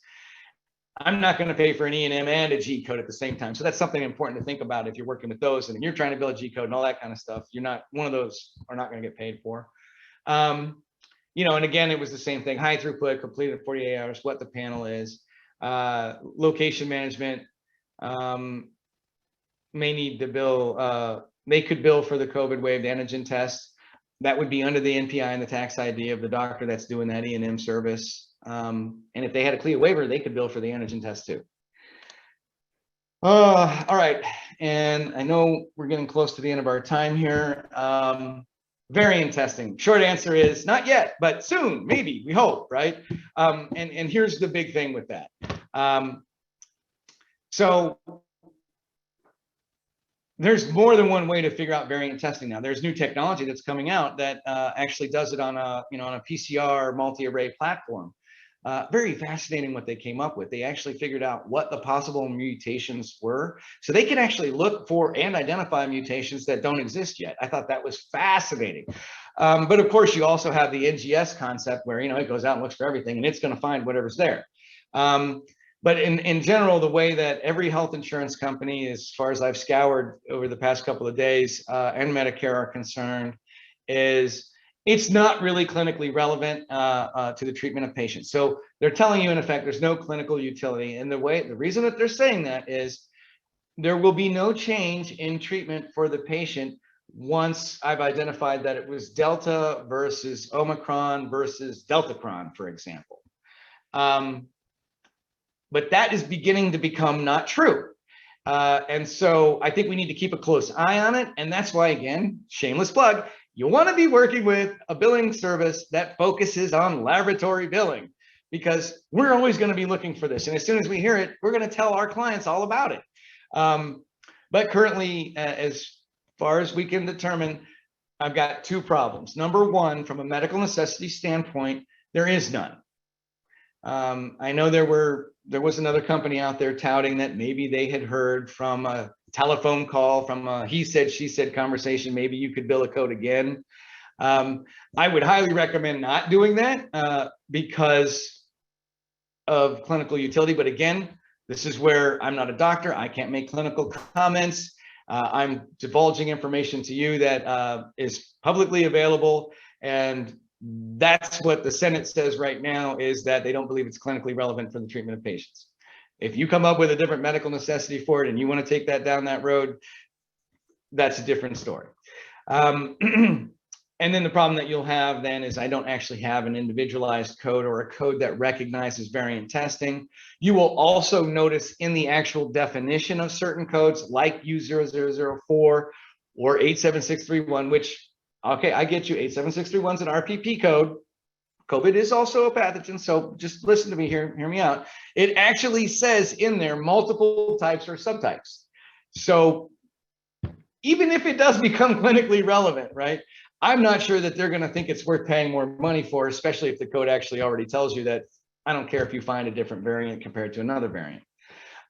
I'm not going to pay for an E&M and a G code at the same time. So that's something important to think about if you're working with those and you're trying to build a G code and all that kind of stuff. You're not, one of those are not going to get paid for. And again, it was the same thing, high throughput, completed in 48 hours, what the panel is, location management, may need to bill, they could bill for the COVID waived antigen test. That would be under the NPI and the tax ID of the doctor that's doing that E&M service. And if they had a CLIA waiver, they could bill for the antigen test too. All right, and I know we're getting close to the end of our time here. variant testing? Short answer is not yet, but soon, maybe, we hope, right? And here's the big thing with that. So there's more than one way to figure out variant testing now. There's new technology that's coming out that actually does it on a, on a PCR multi-array platform. Very fascinating what they came up with. They actually figured out what the possible mutations were, so they can actually look for and identify mutations that don't exist yet. I thought that was fascinating. But of course, you also have the NGS concept where, it goes out and looks for everything and it's going to find whatever's there. But in general, the way that every health insurance company, as far as I've scoured over the past couple of days, and Medicare are concerned, is it's not really clinically relevant to the treatment of patients. So they're telling you, in effect, there's no clinical utility. And the reason that they're saying that is there will be no change in treatment for the patient once I've identified that it was Delta versus Omicron versus Deltacron, for example. But that is beginning to become not true. And so I think we need to keep a close eye on it. And that's why, again, shameless plug, you want to be working with a billing service that focuses on laboratory billing, because we're always going to be looking for this. And as soon as we hear it, we're going to tell our clients all about it. But currently, as far as we can determine, I've got two problems. Number one, from a medical necessity standpoint, there is none. I know there was another company out there touting that maybe they had heard from a telephone call, from a he said, she said conversation, maybe you could bill a code again. I would highly recommend not doing that because of clinical utility. But again, this is where I'm not a doctor. I can't make clinical comments. I'm divulging information to you that is publicly available. And that's what the Senate says right now, is that they don't believe it's clinically relevant for the treatment of patients. If you come up with a different medical necessity for it and you want to take that down that road, that's a different story. And then the problem that you'll have then is I don't actually have an individualized code or a code that recognizes variant testing. You will also notice in the actual definition of certain codes like U0004 or 87631, which, okay, I get you, 87631 is an RPP code. COVID is also a pathogen, so just listen to me here, hear me out. It actually says in there multiple types or subtypes. So even if it does become clinically relevant, right, I'm not sure that they're going to think it's worth paying more money for, especially if the code actually already tells you that I don't care if you find a different variant compared to another variant.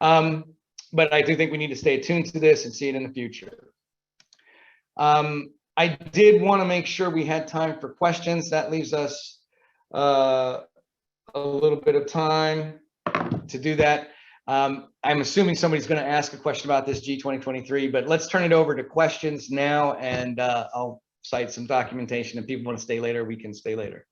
But I do think we need to stay attuned to this and see it in the future. I did want to make sure we had time for questions. That leaves us a little bit of time to do that. I'm assuming somebody's going to ask a question about this G2023, but let's turn it over to questions now, and I'll cite some documentation. If people want to stay later, we can stay later.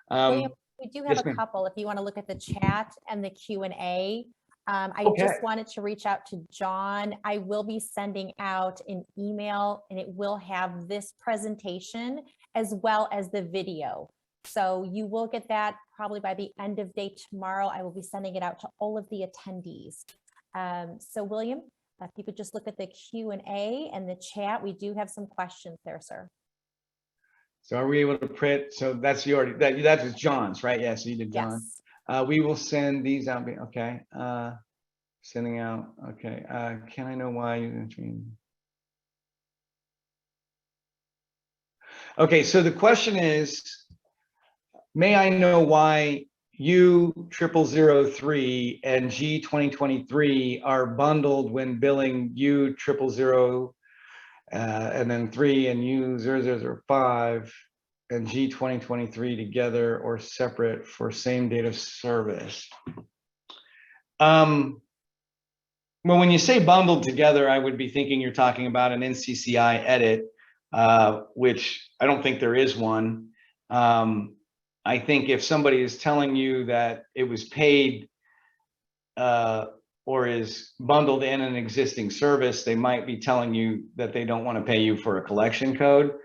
William, we do have yes, a couple. If you want to look at the chat and the Q&A, I Okay. just wanted to reach out to John. I will be sending out an email, and it will have this presentation as well as the video. So you will get that probably by the end of day tomorrow. I will be sending it out to all of the attendees. So William, if you could just look at the Q&A and the chat, we do have some questions there, sir. So are we able to print? So that's you already, that was John's, right? Yeah, so you did John. Yes. We will send these out. Okay. Sending out. Okay. Can I know why you? Okay. So the question is, may I know why U0003 and G2023 are bundled when billing U000 and then 3 and U0005 and G2023 together or separate for same date of service? Well, when you say bundled together, I would be thinking you're talking about an NCCI edit, which I don't think there is one. I think if somebody is telling you that it was paid or is bundled in an existing service, they might be telling you that they don't want to pay you for a collection code.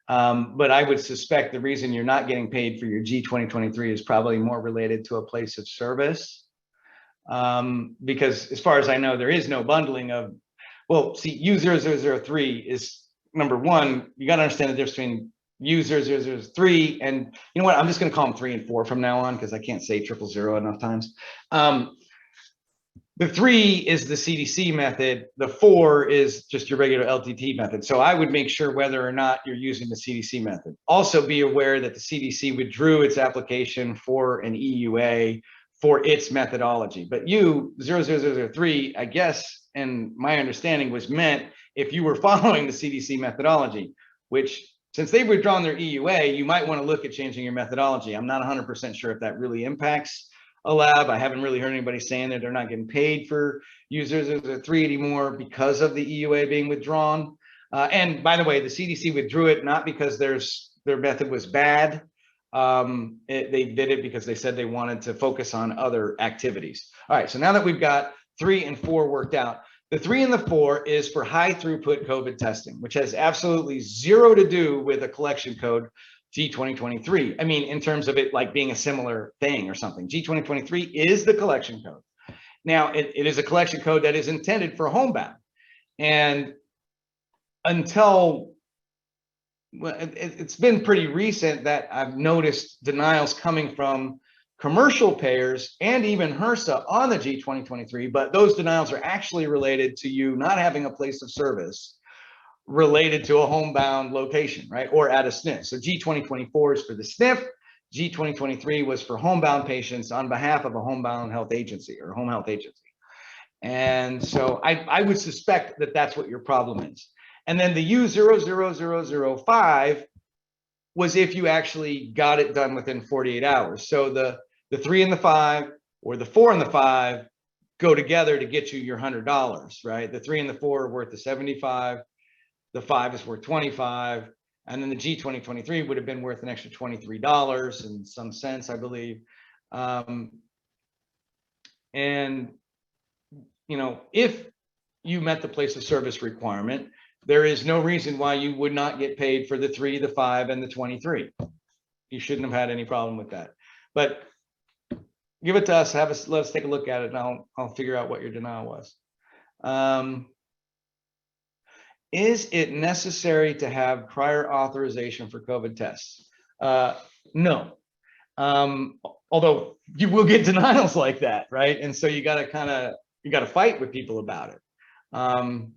But I would suspect the reason you're not getting paid for your G2023 is probably more related to a place of service. Because as far as I know, there is no bundling of, well, see, U0003 is, number one, you got to understand the difference between U0003, and you know what? I'm just going to call them 3 and 4 from now on because I can't say 000 enough times. The 3 is the CDC method. The 4 is just your regular LTT method. So I would make sure whether or not you're using the CDC method. Also be aware that the CDC withdrew its application for an EUA for its methodology. But U0003, I guess, and my understanding was meant if you were following the CDC methodology, which since they've withdrawn their EUA, you might want to look at changing your methodology. I'm not 100% sure if that really impacts a lab. I haven't really heard anybody saying that they're not getting paid for U0003 anymore because of the EUA being withdrawn. And by the way, the CDC withdrew it not because their method was bad. They did it because they said they wanted to focus on other activities. All right, so now that we've got 3 and 4 worked out, the 3 and the 4 is for high throughput COVID testing, which has absolutely zero to do with a collection code G2023. I mean, in terms of it like being a similar thing or something. G2023 is the collection code. Now, it is a collection code that is intended for homebound. And until, well, it's been pretty recent that I've noticed denials coming from commercial payers and even HRSA on the G2023, but those denials are actually related to you not having a place of service related to a homebound location, right? Or at a SNF. So G2024 is for the SNF. G2023 was for homebound patients on behalf of a homebound health agency or home health agency. And so I would suspect that that's what your problem is. And then the U00005 was if you actually got it done within 48 hours. So the 3 and the 5 or the 4 and the 5 go together to get you your $100, right? The 3 and the 4 are worth the 75. The 5 is worth 25, and then the G2023 would have been worth an extra $23 and some cents, I believe. And you know, if you met the place of service requirement, there is no reason why you would not get paid for the 3, the 5, and the 23. You shouldn't have had any problem with that. But give it to us. Let us take a look at it, and I'll figure out what your denial was. Is it necessary to have prior authorization for COVID tests? No. Although you will get denials like that, right? And so you got to fight with people about it. And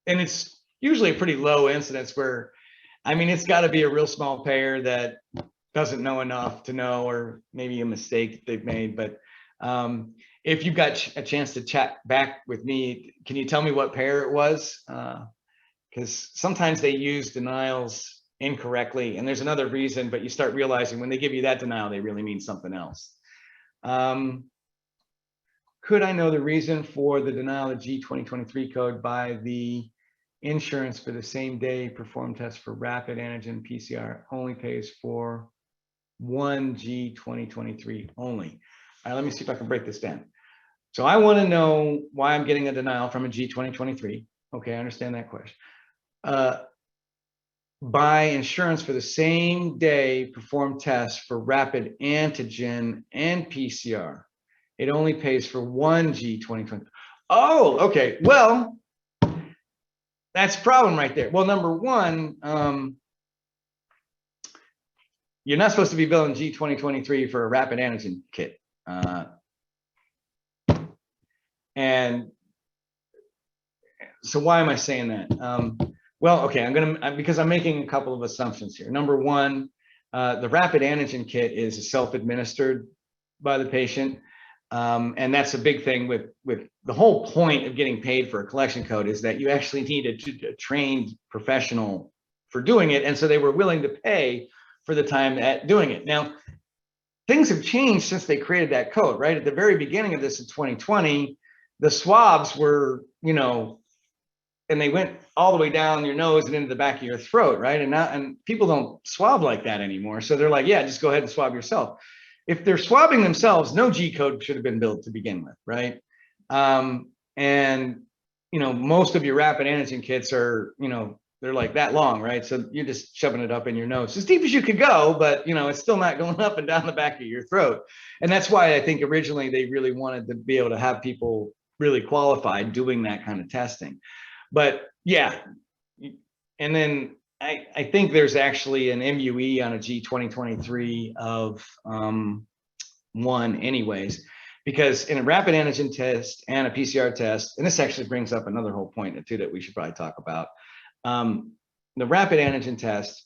it's usually a pretty low incidence where, I mean, it's got to be a real small payer that doesn't know enough to know, or maybe a mistake that they've made. But if you've got a chance to chat back with me, can you tell me what payer it was? Because sometimes they use denials incorrectly, and there's another reason, but you start realizing when they give you that denial, they really mean something else. Could I know the reason for the denial of G2023 code by the insurance for the same day performed test for rapid antigen PCR only pays for one G2023 only? All right, let me see if I can break this down. So I want to know why I'm getting a denial from a G2023. Okay, I understand that question. Buy insurance for the same day perform tests for rapid antigen and PCR. It only pays for one G2020. Oh, okay. Well, that's a problem right there. Well, number one, you're not supposed to be billing G2023 for a rapid antigen kit. And so why am I saying that? Well, okay, because I'm making a couple of assumptions here. Number one, the rapid antigen kit is self-administered by the patient. And that's a big thing with the whole point of getting paid for a collection code is that you actually need a trained professional for doing it. And so they were willing to pay for the time at doing it. Now, things have changed since they created that code, right? At the very beginning of this in 2020, the swabs were, you know, and they went all the way down your nose and into the back of your throat, right? And people don't swab like that anymore. So they're like, yeah, just go ahead and swab yourself. If they're swabbing themselves, no G code should have been built to begin with, right? And, you know, most of your rapid antigen kits are, you know, they're like that long, right? So you're just shoving it up in your nose as deep as you could go, but, you know, it's still not going up and down the back of your throat. And that's why I think originally they really wanted to be able to have people really qualified doing that kind of testing. But yeah, and then I think there's actually an MUE on a G 2023 of 1 anyways, because in a rapid antigen test and a PCR test, and this actually brings up another whole point too that we should probably talk about. The rapid antigen test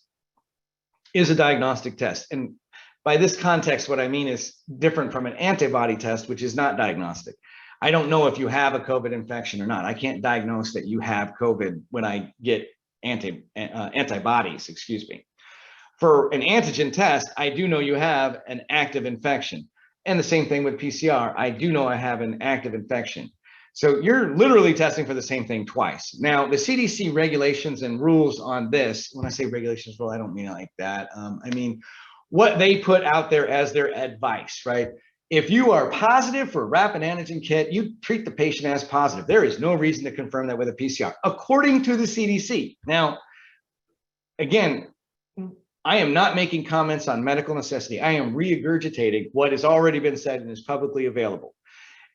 is a diagnostic test. And by this context, what I mean is different from an antibody test, which is not diagnostic. I don't know if you have a COVID infection or not. I can't diagnose that you have COVID when I get antibodies, excuse me. For an antigen test, I do know you have an active infection. And the same thing with PCR. I do know I have an active infection. So you're literally testing for the same thing twice. Now, the CDC regulations and rules on this, when I say regulations rule, I don't mean it like that. I mean, what they put out there as their advice, right? If you are positive for a rapid antigen kit, you treat the patient as positive. There is no reason to confirm that with a PCR, according to the CDC. Now, again, I am not making comments on medical necessity. I am regurgitating what has already been said and is publicly available.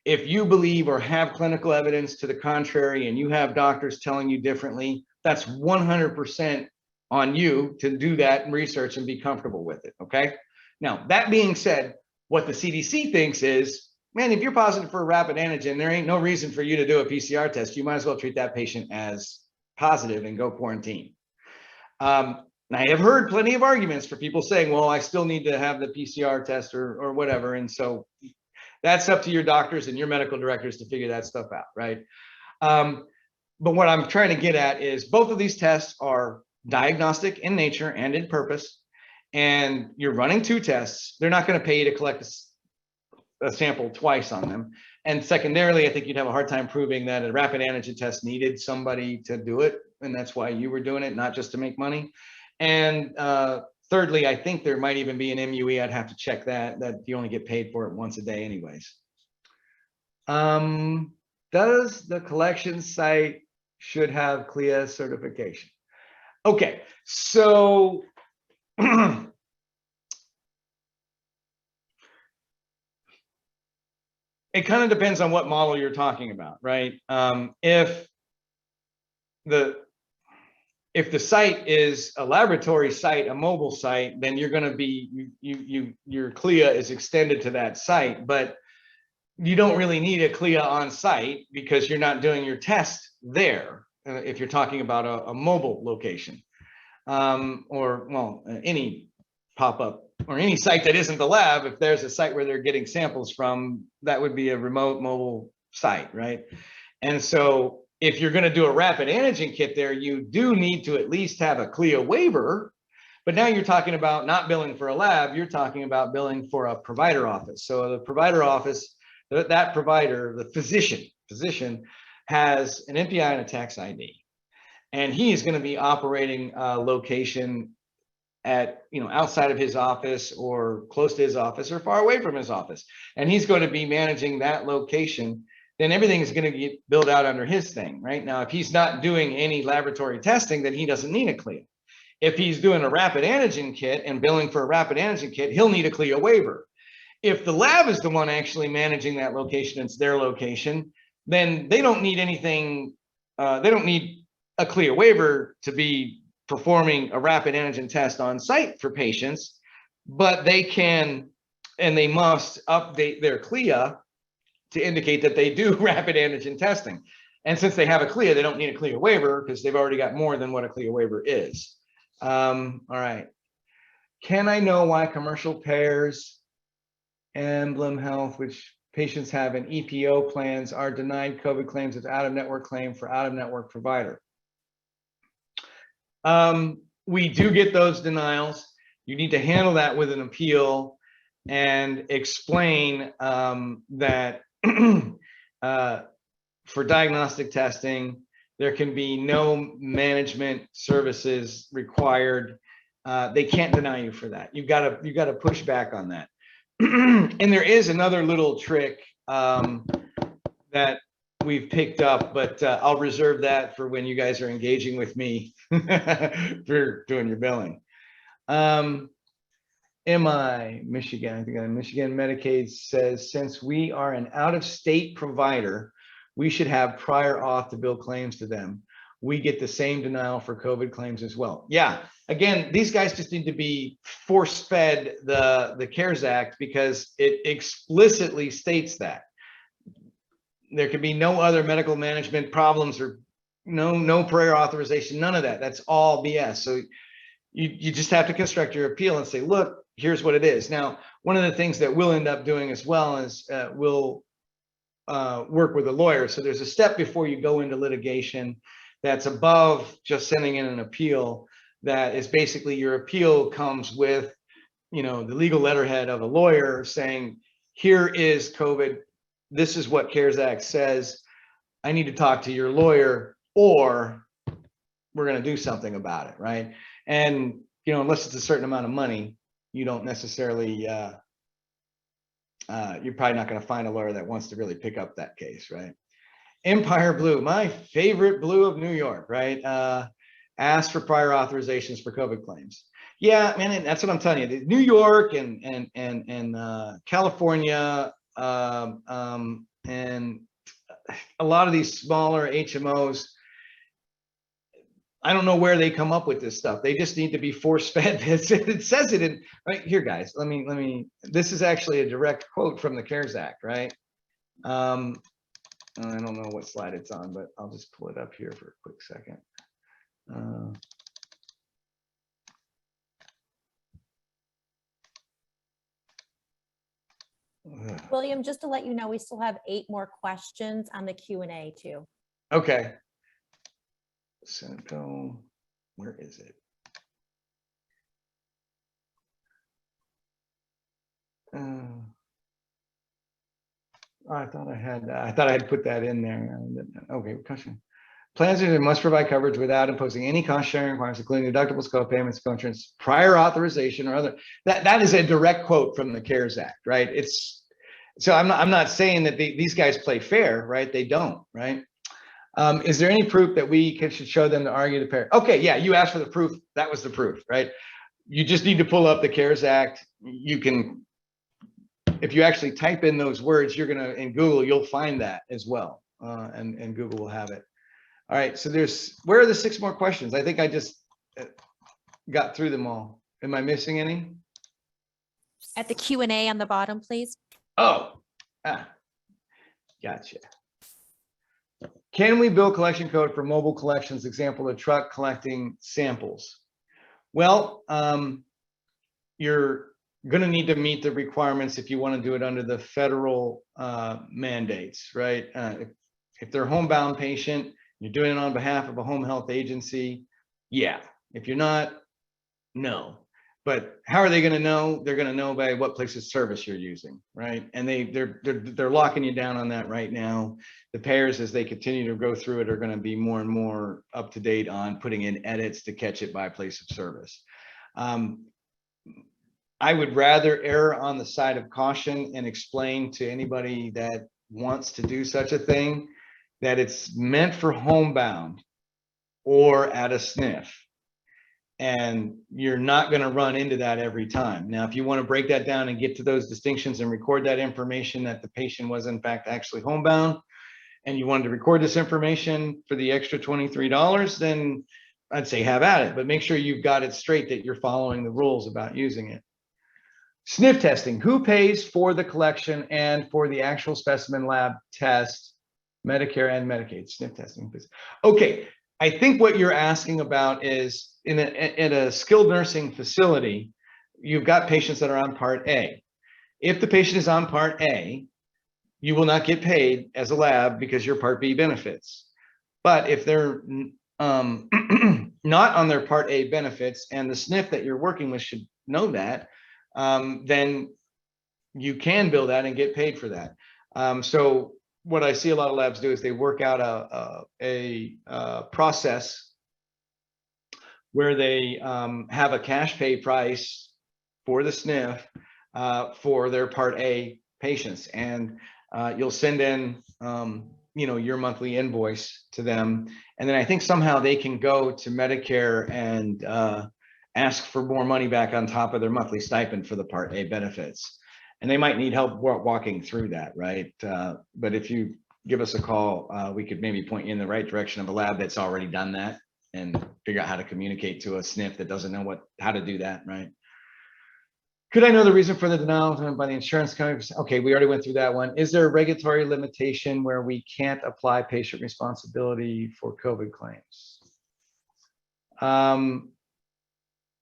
If you believe or have clinical evidence to the contrary and you have doctors telling you differently, that's 100% on you to do that research and be comfortable with it, okay? Now, that being said, what the CDC thinks is, man, if you're positive for a rapid antigen, there ain't no reason for you to do a PCR test. You might as well treat that patient as positive and go quarantine. I have heard plenty of arguments for people saying, well, I still need to have the PCR test or whatever. And so that's up to your doctors and your medical directors to figure that stuff out, right? But what I'm trying to get at is both of these tests are diagnostic in nature and in purpose, and you're running 2 tests. They're not going to pay you to collect a sample twice on them. And secondarily, I think you'd have a hard time proving that a rapid antigen test needed somebody to do it, and that's why you were doing it, not just to make money. And thirdly, I think there might even be an MUE. I'd have to check that you only get paid for it once a day anyways. Does the collection site should have CLIA certification? Okay, so it kind of depends on what model you're talking about, right? If the site is a laboratory site, a mobile site, then you're going to be, your CLIA is extended to that site, but you don't really need a CLIA on site because you're not doing your test there. If you're talking about a mobile location, or well, any pop-up or any site that isn't the lab, if there's a site where they're getting samples from, that would be a remote mobile site, right? And so if you're going to do a rapid antigen kit there, you do need to at least have a CLIA waiver. But now you're talking about not billing for a lab, you're talking about billing for a provider office. So the provider office, that provider, the physician has an NPI and a tax ID. And he's going to be operating a location at, outside of his office or close to his office or far away from his office. And he's going to be managing that location. Then everything is going to get built out under his thing, right? Now, if he's not doing any laboratory testing, then he doesn't need a CLIA. If he's doing a rapid antigen kit and billing for a rapid antigen kit, he'll need a CLIA waiver. If the lab is the one actually managing that location, it's their location, then they don't need anything. They don't need a CLIA waiver to be performing a rapid antigen test on site for patients, but they can and they must update their CLIA to indicate that they do rapid antigen testing. And since they have a CLIA, they don't need a CLIA waiver because they've already got more than what a CLIA waiver is. All right. Can I know why commercial payers, Emblem Health, which patients have in EPO plans, are denied COVID claims as out-of-network claim for out-of-network provider? We do get those denials. You need to handle that with an appeal and explain that for diagnostic testing, there can be no management services required. They can't deny you for that. You've got to push back on that. And there is another little trick that we've picked up, but I'll reserve that for when you guys are engaging with me for doing your billing. Michigan, I think Michigan Medicaid says, since we are an out-of-state provider, we should have prior auth to bill claims to them. we get the same denial for COVID claims as well. Yeah, again, these guys just need to be force-fed the CARES Act because it explicitly states that there could be no other medical management problems or no prior authorization, none of that. That's all BS. So you just have to construct your appeal and say, look, here's what it is. Now, one of the things that we'll end up doing as well is we'll work with a lawyer. So there's a step before you go into litigation that's above just sending in an appeal. That is basically your appeal comes with, the legal letterhead of a lawyer saying, here is COVID. This is what CARES Act says. I need to talk to your lawyer, or we're going to do something about it, right? And unless it's a certain amount of money, you don't necessarily you're probably not going to find a lawyer that wants to really pick up that case, right? Empire Blue, my favorite blue of New York, right? Ask for prior authorizations for COVID claims. Yeah, man, that's what I'm telling you. New York and California and a lot of these smaller HMOs, I don't know where they come up with this stuff. They just need to be force-fed. It says it in right here, guys. Let me. This is actually a direct quote from the CARES Act, right? I don't know what slide it's on, but I'll just pull it up here for a quick second. William, just to let you know, we still have 8 more questions on the Q&A too. Okay. So where is it? I thought I had put that in there. Okay, question. Plans must provide coverage without imposing any cost sharing requirements, including deductibles, co-payments, co-insurance, prior authorization, or other. That is a direct quote from the CARES Act, right? So I'm not saying that these guys play fair, right? They don't, right? Is there any proof that we should show them to argue the pair? Okay, yeah, you asked for the proof. That was the proof, right? You just need to pull up the CARES Act. You can, if you actually type in those words, you're gonna in Google, you'll find that as well, and Google will have it. All right, so where are the 6 more questions? I think I just got through them all. Am I missing any? At the Q&A on the bottom, please. Oh, gotcha. Can we bill collection code for mobile collections? Example, a truck collecting samples. Well, you're going to need to meet the requirements if you want to do it under the federal mandates, right? If they're a homebound patient, you're doing it on behalf of a home health agency. Yeah. If you're not, no. But how are they going to know? They're going to know by what place of service you're using, right? And they're locking you down on that right now. The payers, as they continue to go through it, are going to be more and more up to date on putting in edits to catch it by place of service. I would rather err on the side of caution and explain to anybody that wants to do such a thing that it's meant for homebound or at a SNF. And you're not going to run into that every time. Now, if you want to break that down and get to those distinctions and record that information that the patient was in fact actually homebound, and you wanted to record this information for the extra $23, then I'd say have at it, but make sure you've got it straight that you're following the rules about using it. SNF testing, who pays for the collection and for the actual specimen lab test? Medicare and Medicaid, SNF testing, please. Okay, I think what you're asking about is in a skilled nursing facility, you've got patients that are on Part A. If the patient is on Part A, you will not get paid as a lab because you're Part B benefits. But if they're not on their Part A benefits, and the SNF that you're working with should know that, then you can bill that and get paid for that. So what I see a lot of labs do is they work out a process where they have a cash pay price for the SNF for their Part A patients, and you'll send in your monthly invoice to them, and then I think somehow they can go to Medicare and ask for more money back on top of their monthly stipend for the Part A benefits. And they might need help walking through that, right? But if you give us a call. We could maybe point you in the right direction of a lab that's already done that and figure out how to communicate to a SNF that doesn't know how to do that, right? Could I know the reason for the denial by the insurance company? Okay, we already went through that one. Is there a regulatory limitation where we can't apply patient responsibility for COVID claims?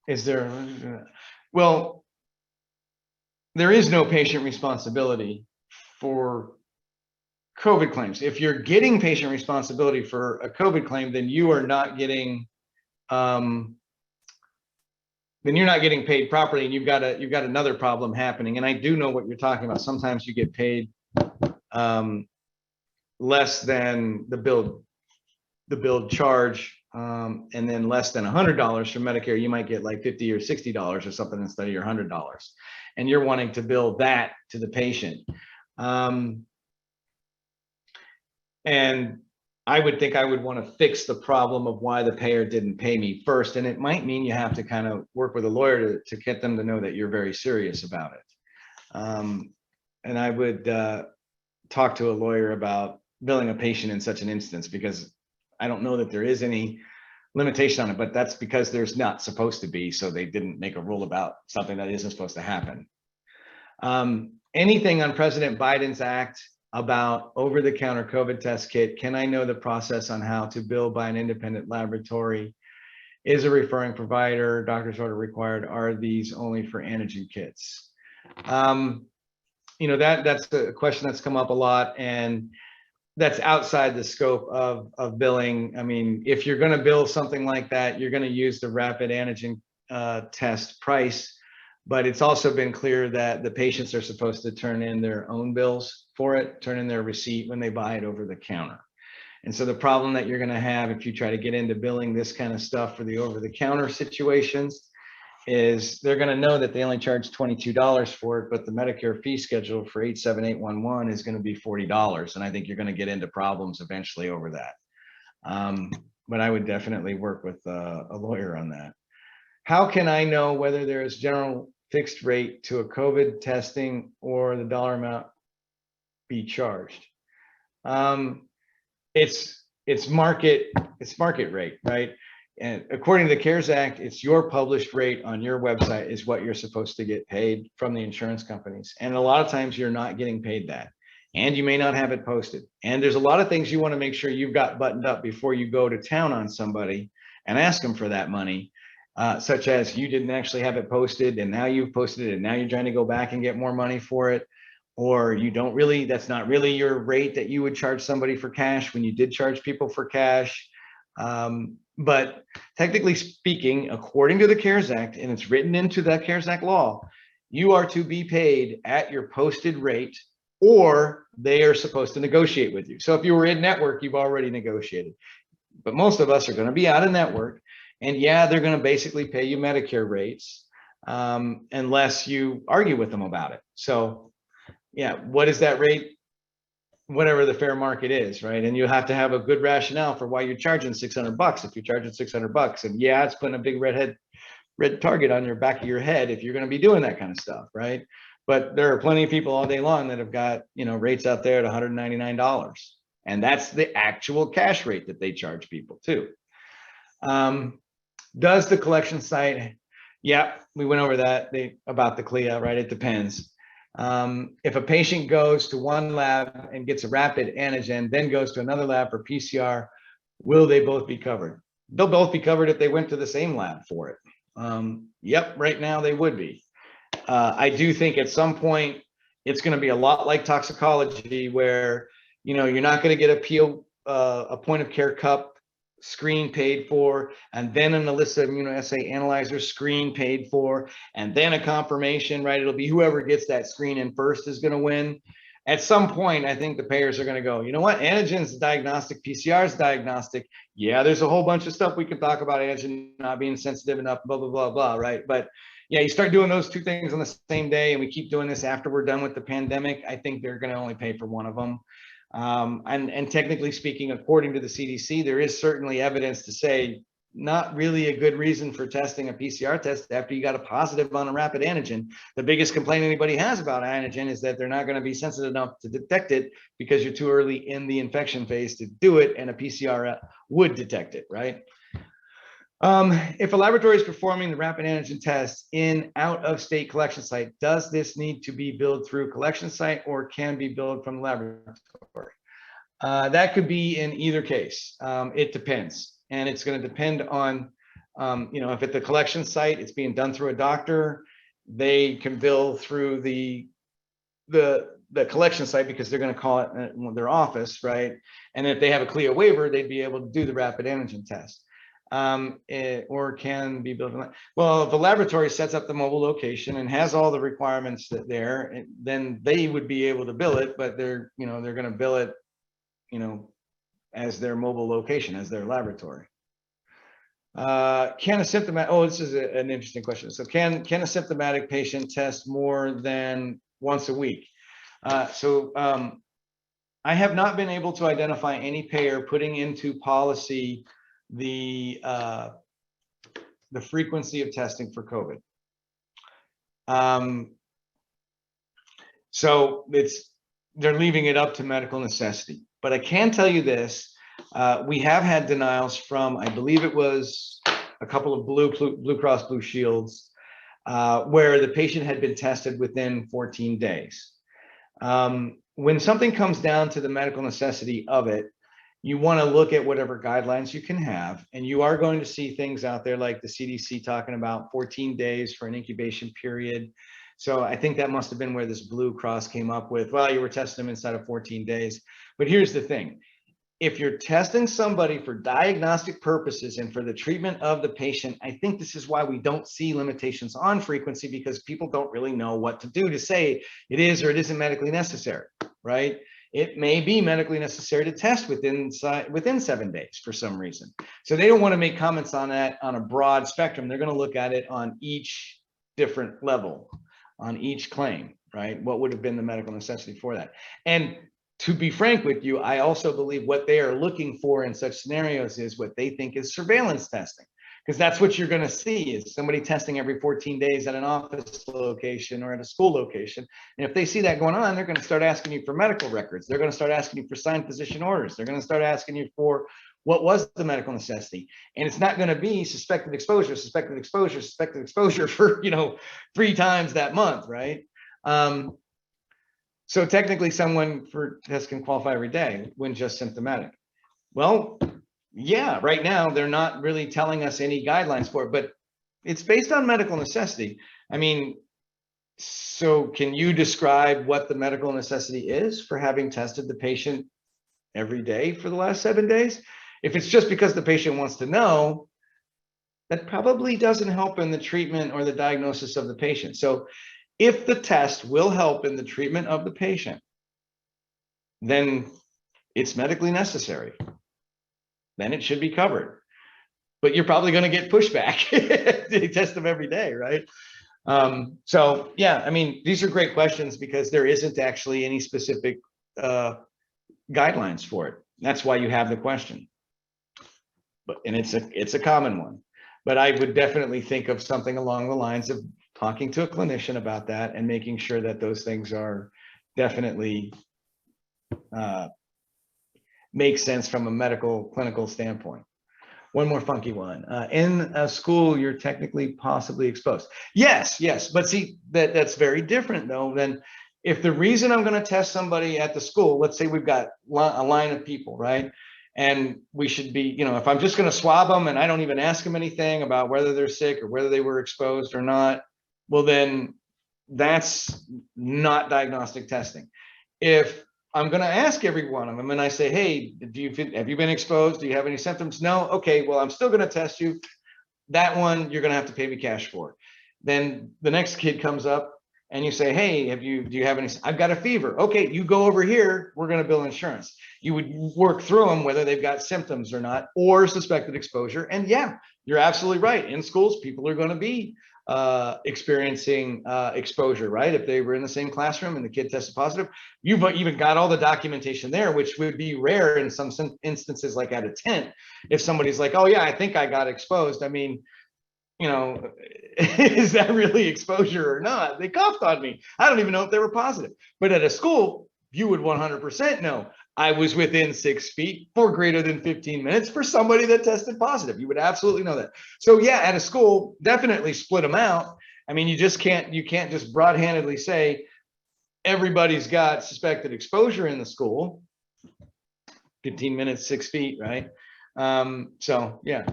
Is there? Well, there is no patient responsibility for COVID claims. If you're getting patient responsibility for a COVID claim, then you are not getting then you're not getting paid properly, and you've got another problem happening. And I do know what you're talking about. Sometimes you get paid less than the billed charge, and then less than $100 from Medicare. You might get like $50 or $60 or something instead of your $100, and you're wanting to bill that to the patient. And I would think I would want to fix the problem of why the payer didn't pay me first. And it might mean you have to kind of work with a lawyer to get them to know that you're very serious about it. And I would talk to a lawyer about billing a patient in such an instance, because I don't know that there is any limitation on it, but that's because there's not supposed to be. So they didn't make a rule about something that isn't supposed to happen. Anything on President Biden's act about over-the-counter COVID test kit? Can I know the process on how to bill by an independent laboratory? Is a referring provider doctor's order required? Are these only for antigen kits? You know, that's a question that's come up a lot, and that's outside the scope of billing. I mean, if you're going to bill something like that, you're going to use the rapid antigen test price. But it's also been clear that the patients are supposed to turn in their own bills for it, turn in their receipt when they buy it over the counter. And so the problem that you're going to have if you try to get into billing this kind of stuff for the over the counter situations is they're going to know that they only charge $22 for it, but the Medicare fee schedule for 87811 is going to be $40. And I think you're going to get into problems eventually over that. But I would definitely work with a lawyer on that. How can I know whether there is general fixed rate to a COVID testing or the dollar amount be charged? It's market rate, right? And according to the CARES Act, it's your published rate on your website is what you're supposed to get paid from the insurance companies. And a lot of times you're not getting paid that, and you may not have it posted. And there's a lot of things you want to make sure you've got buttoned up before you go to town on somebody and ask them for that money. Such as you didn't actually have it posted, and now you've posted it, and now you're trying to go back and get more money for it, or you don't really, that's not really your rate that you would charge somebody for cash when you did charge people for cash. But technically speaking, according to the CARES Act, and it's written into the CARES Act law, you are to be paid at your posted rate, or they are supposed to negotiate with you. So if you were in network, you've already negotiated. But most of us are going to be out of network. And yeah, they're going to basically pay you Medicare rates unless you argue with them about it. So yeah, what is that rate? Whatever the fair market is, right? And you have to have a good rationale for why you're charging $600 if you're charging $600. And yeah, it's putting a big red target on your back of your head if you're going to be doing that kind of stuff, right? But there are plenty of people all day long that have got, you know, rates out there at $199. And that's the actual cash rate that they charge people too. Does the collection site, yeah, we went over that about the CLIA, right? It depends. If a patient goes to one lab and gets a rapid antigen, then goes to another lab for PCR, will they both be covered? They'll both be covered if they went to the same lab for it. Yep, right now they would be. I do think at some point it's going to be a lot like toxicology, where, you know, you're not going to get a point of care cup screen paid for, and then an ELISA immunoassay analyzer screen paid for, and then a confirmation, right? It'll be whoever gets that screen in first is going to win. At some point, I think the payers are going to go, you know what? Antigen's diagnostic, PCR's diagnostic. Yeah, there's a whole bunch of stuff we can talk about antigen not being sensitive enough, blah, blah, blah, blah, right? But yeah, you start doing those two things on the same day, and we keep doing this after we're done with the pandemic, I think they're going to only pay for one of them. And technically speaking, according to the CDC, there is certainly evidence to say not really a good reason for testing a PCR test after you got a positive on a rapid antigen. The biggest complaint anybody has about antigen is that they're not going to be sensitive enough to detect it because you're too early in the infection phase to do it, and a PCR would detect it, right? If a laboratory is performing the rapid antigen test in out-of-state collection site, does this need to be billed through collection site or can be billed from the laboratory? That could be in either case. It depends. And it's going to depend on, if at the collection site, it's being done through a doctor, they can bill through the collection site because they're going to call it their office, right? And if they have a CLIA waiver, they'd be able to do the rapid antigen test. Or can be billed. Well, if the laboratory sets up the mobile location and has all the requirements there, then they would be able to bill it, but they're going to bill it, as their mobile location, as their laboratory. Can a symptomatic, this is an interesting question. So can a symptomatic patient test more than once a week? I have not been able to identify any payer putting into policy the frequency of testing for COVID. So they're leaving it up to medical necessity. But I can tell you this, we have had denials from, I believe it was a couple of Blue Cross Blue Shields, where the patient had been tested within 14 days. When something comes down to the medical necessity of it, you want to look at whatever guidelines you can have, and you are going to see things out there like the CDC talking about 14 days for an incubation period. So I think that must have been where this Blue Cross came up with, well, you were testing them inside of 14 days. But here's the thing. If you're testing somebody for diagnostic purposes and for the treatment of the patient, I think this is why we don't see limitations on frequency, because people don't really know what to do to say it is or it isn't medically necessary, right? It may be medically necessary to test within 7 days for some reason. So they don't want to make comments on that on a broad spectrum. They're going to look at it on each different level, on each claim, right? What would have been the medical necessity for that? And to be frank with you, I also believe what they are looking for in such scenarios is what they think is surveillance testing, because that's what you're going to see is somebody testing every 14 days at an office location or at a school location. And if they see that going on, they're going to start asking you for medical records. They're going to start asking you for signed physician orders. They're going to start asking you for what was the medical necessity. And it's not going to be suspected exposure for, 3 times that month, right? So technically someone for test can qualify every day when just symptomatic. Well, yeah, right now they're not really telling us any guidelines for it, but it's based on medical necessity. I mean, so can you describe what the medical necessity is for having tested the patient every day for the last 7 days? If it's just because the patient wants to know, that probably doesn't help in the treatment or the diagnosis of the patient. So if the test will help in the treatment of the patient, then it's medically necessary. Then it should be covered. But you're probably going to get pushback. They test them every day, right? So yeah, I mean, these are great questions because there isn't actually any specific guidelines for it. That's why you have the question. And it's a common one. But I would definitely think of something along the lines of talking to a clinician about that and making sure that those things are definitely make sense from a medical clinical standpoint. One more funky one. In a school, you're technically possibly exposed. Yes, but see, that's very different though than if the reason I'm going to test somebody at the school, let's say we've got a line of people, right? And we should be, if I'm just going to swab them and I don't even ask them anything about whether they're sick or whether they were exposed or not, well, then that's not diagnostic testing. If I'm going to ask every one of them and I say, hey, have you been exposed? Do you have any symptoms? No. Okay, well, I'm still going to test you. That one, you're going to have to pay me cash for. Then the next kid comes up and you say, hey, do you have any? I've got a fever. Okay, you go over here. We're going to bill insurance. You would work through them, whether they've got symptoms or not, or suspected exposure. And yeah, you're absolutely right. In schools, people are going to be experiencing exposure, right? If they were in the same classroom and the kid tested positive, you've even got all the documentation there, which would be rare in some instances, like at a tent. If somebody's like, oh yeah, I think I got exposed. I mean, you know, is that really exposure or not? They coughed on me. I don't even know if they were positive. But at a school, you would 100% know I was within 6 feet for greater than 15 minutes for somebody that tested positive. You would absolutely know that. So yeah, at a school, definitely split them out. I mean, you can't just broadhandedly say everybody's got suspected exposure in the school. 15 minutes, 6 feet, right? So yeah.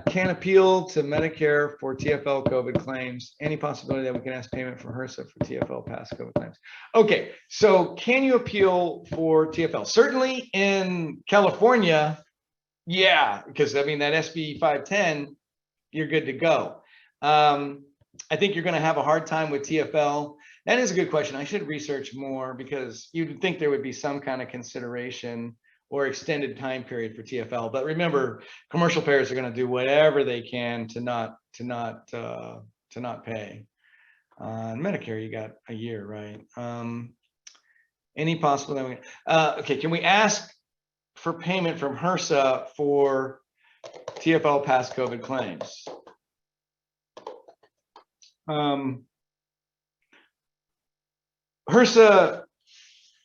Can appeal to Medicare for TFL COVID claims. Any possibility that we can ask payment from HRSA for TFL past COVID claims? Okay, so can you appeal for TFL? Certainly in California, yeah, because I mean that SB 510, you're good to go. I think you're going to have a hard time with TFL. That is a good question. I should research more because you'd think there would be some kind of consideration or extended time period for TFL. But remember, commercial payers are going to do whatever they can to not pay. Medicare, you got a year, right? Any possible? Okay, can we ask for payment from HRSA for TFL past COVID claims? HRSA,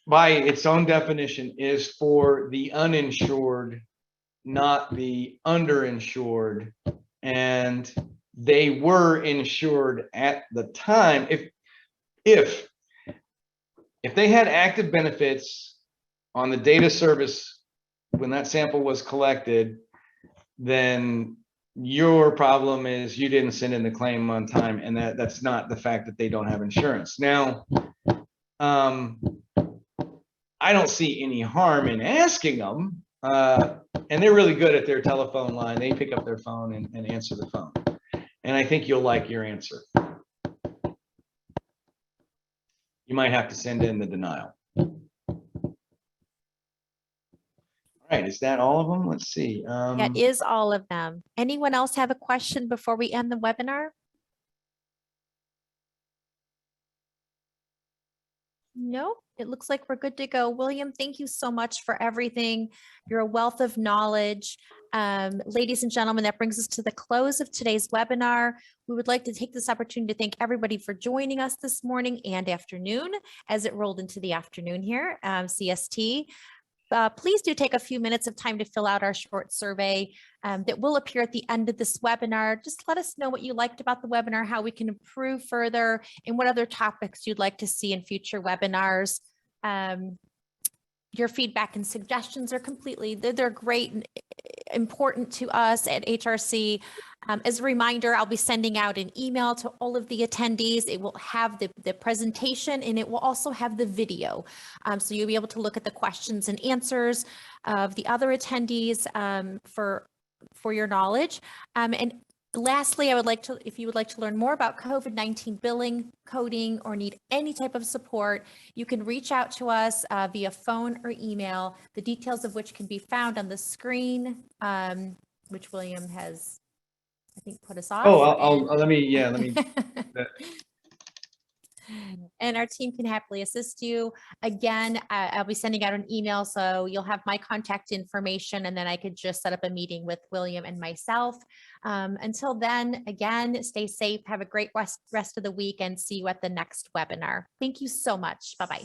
by its own definition, is for the uninsured, not the underinsured. And they were insured at the time. If they had active benefits on the data service when that sample was collected, then your problem is you didn't send in the claim on time, and that's not the fact that they don't have insurance. Now, I don't see any harm in asking them, and they're really good at their telephone line. They pick up their phone and answer the phone, and I think you'll like your answer. You might have to send in the denial. All right, is that all of them? Let's see. That is all of them. Anyone else have a question before we end the webinar? Nope, it looks like we're good to go. William, thank you so much for everything. You're a wealth of knowledge. Ladies and gentlemen, that brings us to the close of today's webinar. We would like to take this opportunity to thank everybody for joining us this morning and afternoon as it rolled into the afternoon here, CST. Please do take a few minutes of time to fill out our short survey that will appear at the end of this webinar. Just let us know what you liked about the webinar, how we can improve further, and what other topics you'd like to see in future webinars. Your feedback and suggestions are they're great and important to us at HRC. As a reminder, I'll be sending out an email to all of the attendees. It will have the presentation, and it will also have the video. So you'll be able to look at the questions and answers of the other attendees for your knowledge. And lastly, if you would like to learn more about COVID-19 billing, coding, or need any type of support, you can reach out to us via phone or email, the details of which can be found on the screen, which William has, I think, put us off. Oh, let me. And our team can happily assist you. Again, I'll be sending out an email, so you'll have my contact information, and then I could just set up a meeting with William and myself. Until then, again, stay safe, have a great rest of the week, and see you at the next webinar. Thank you so much. Bye-bye.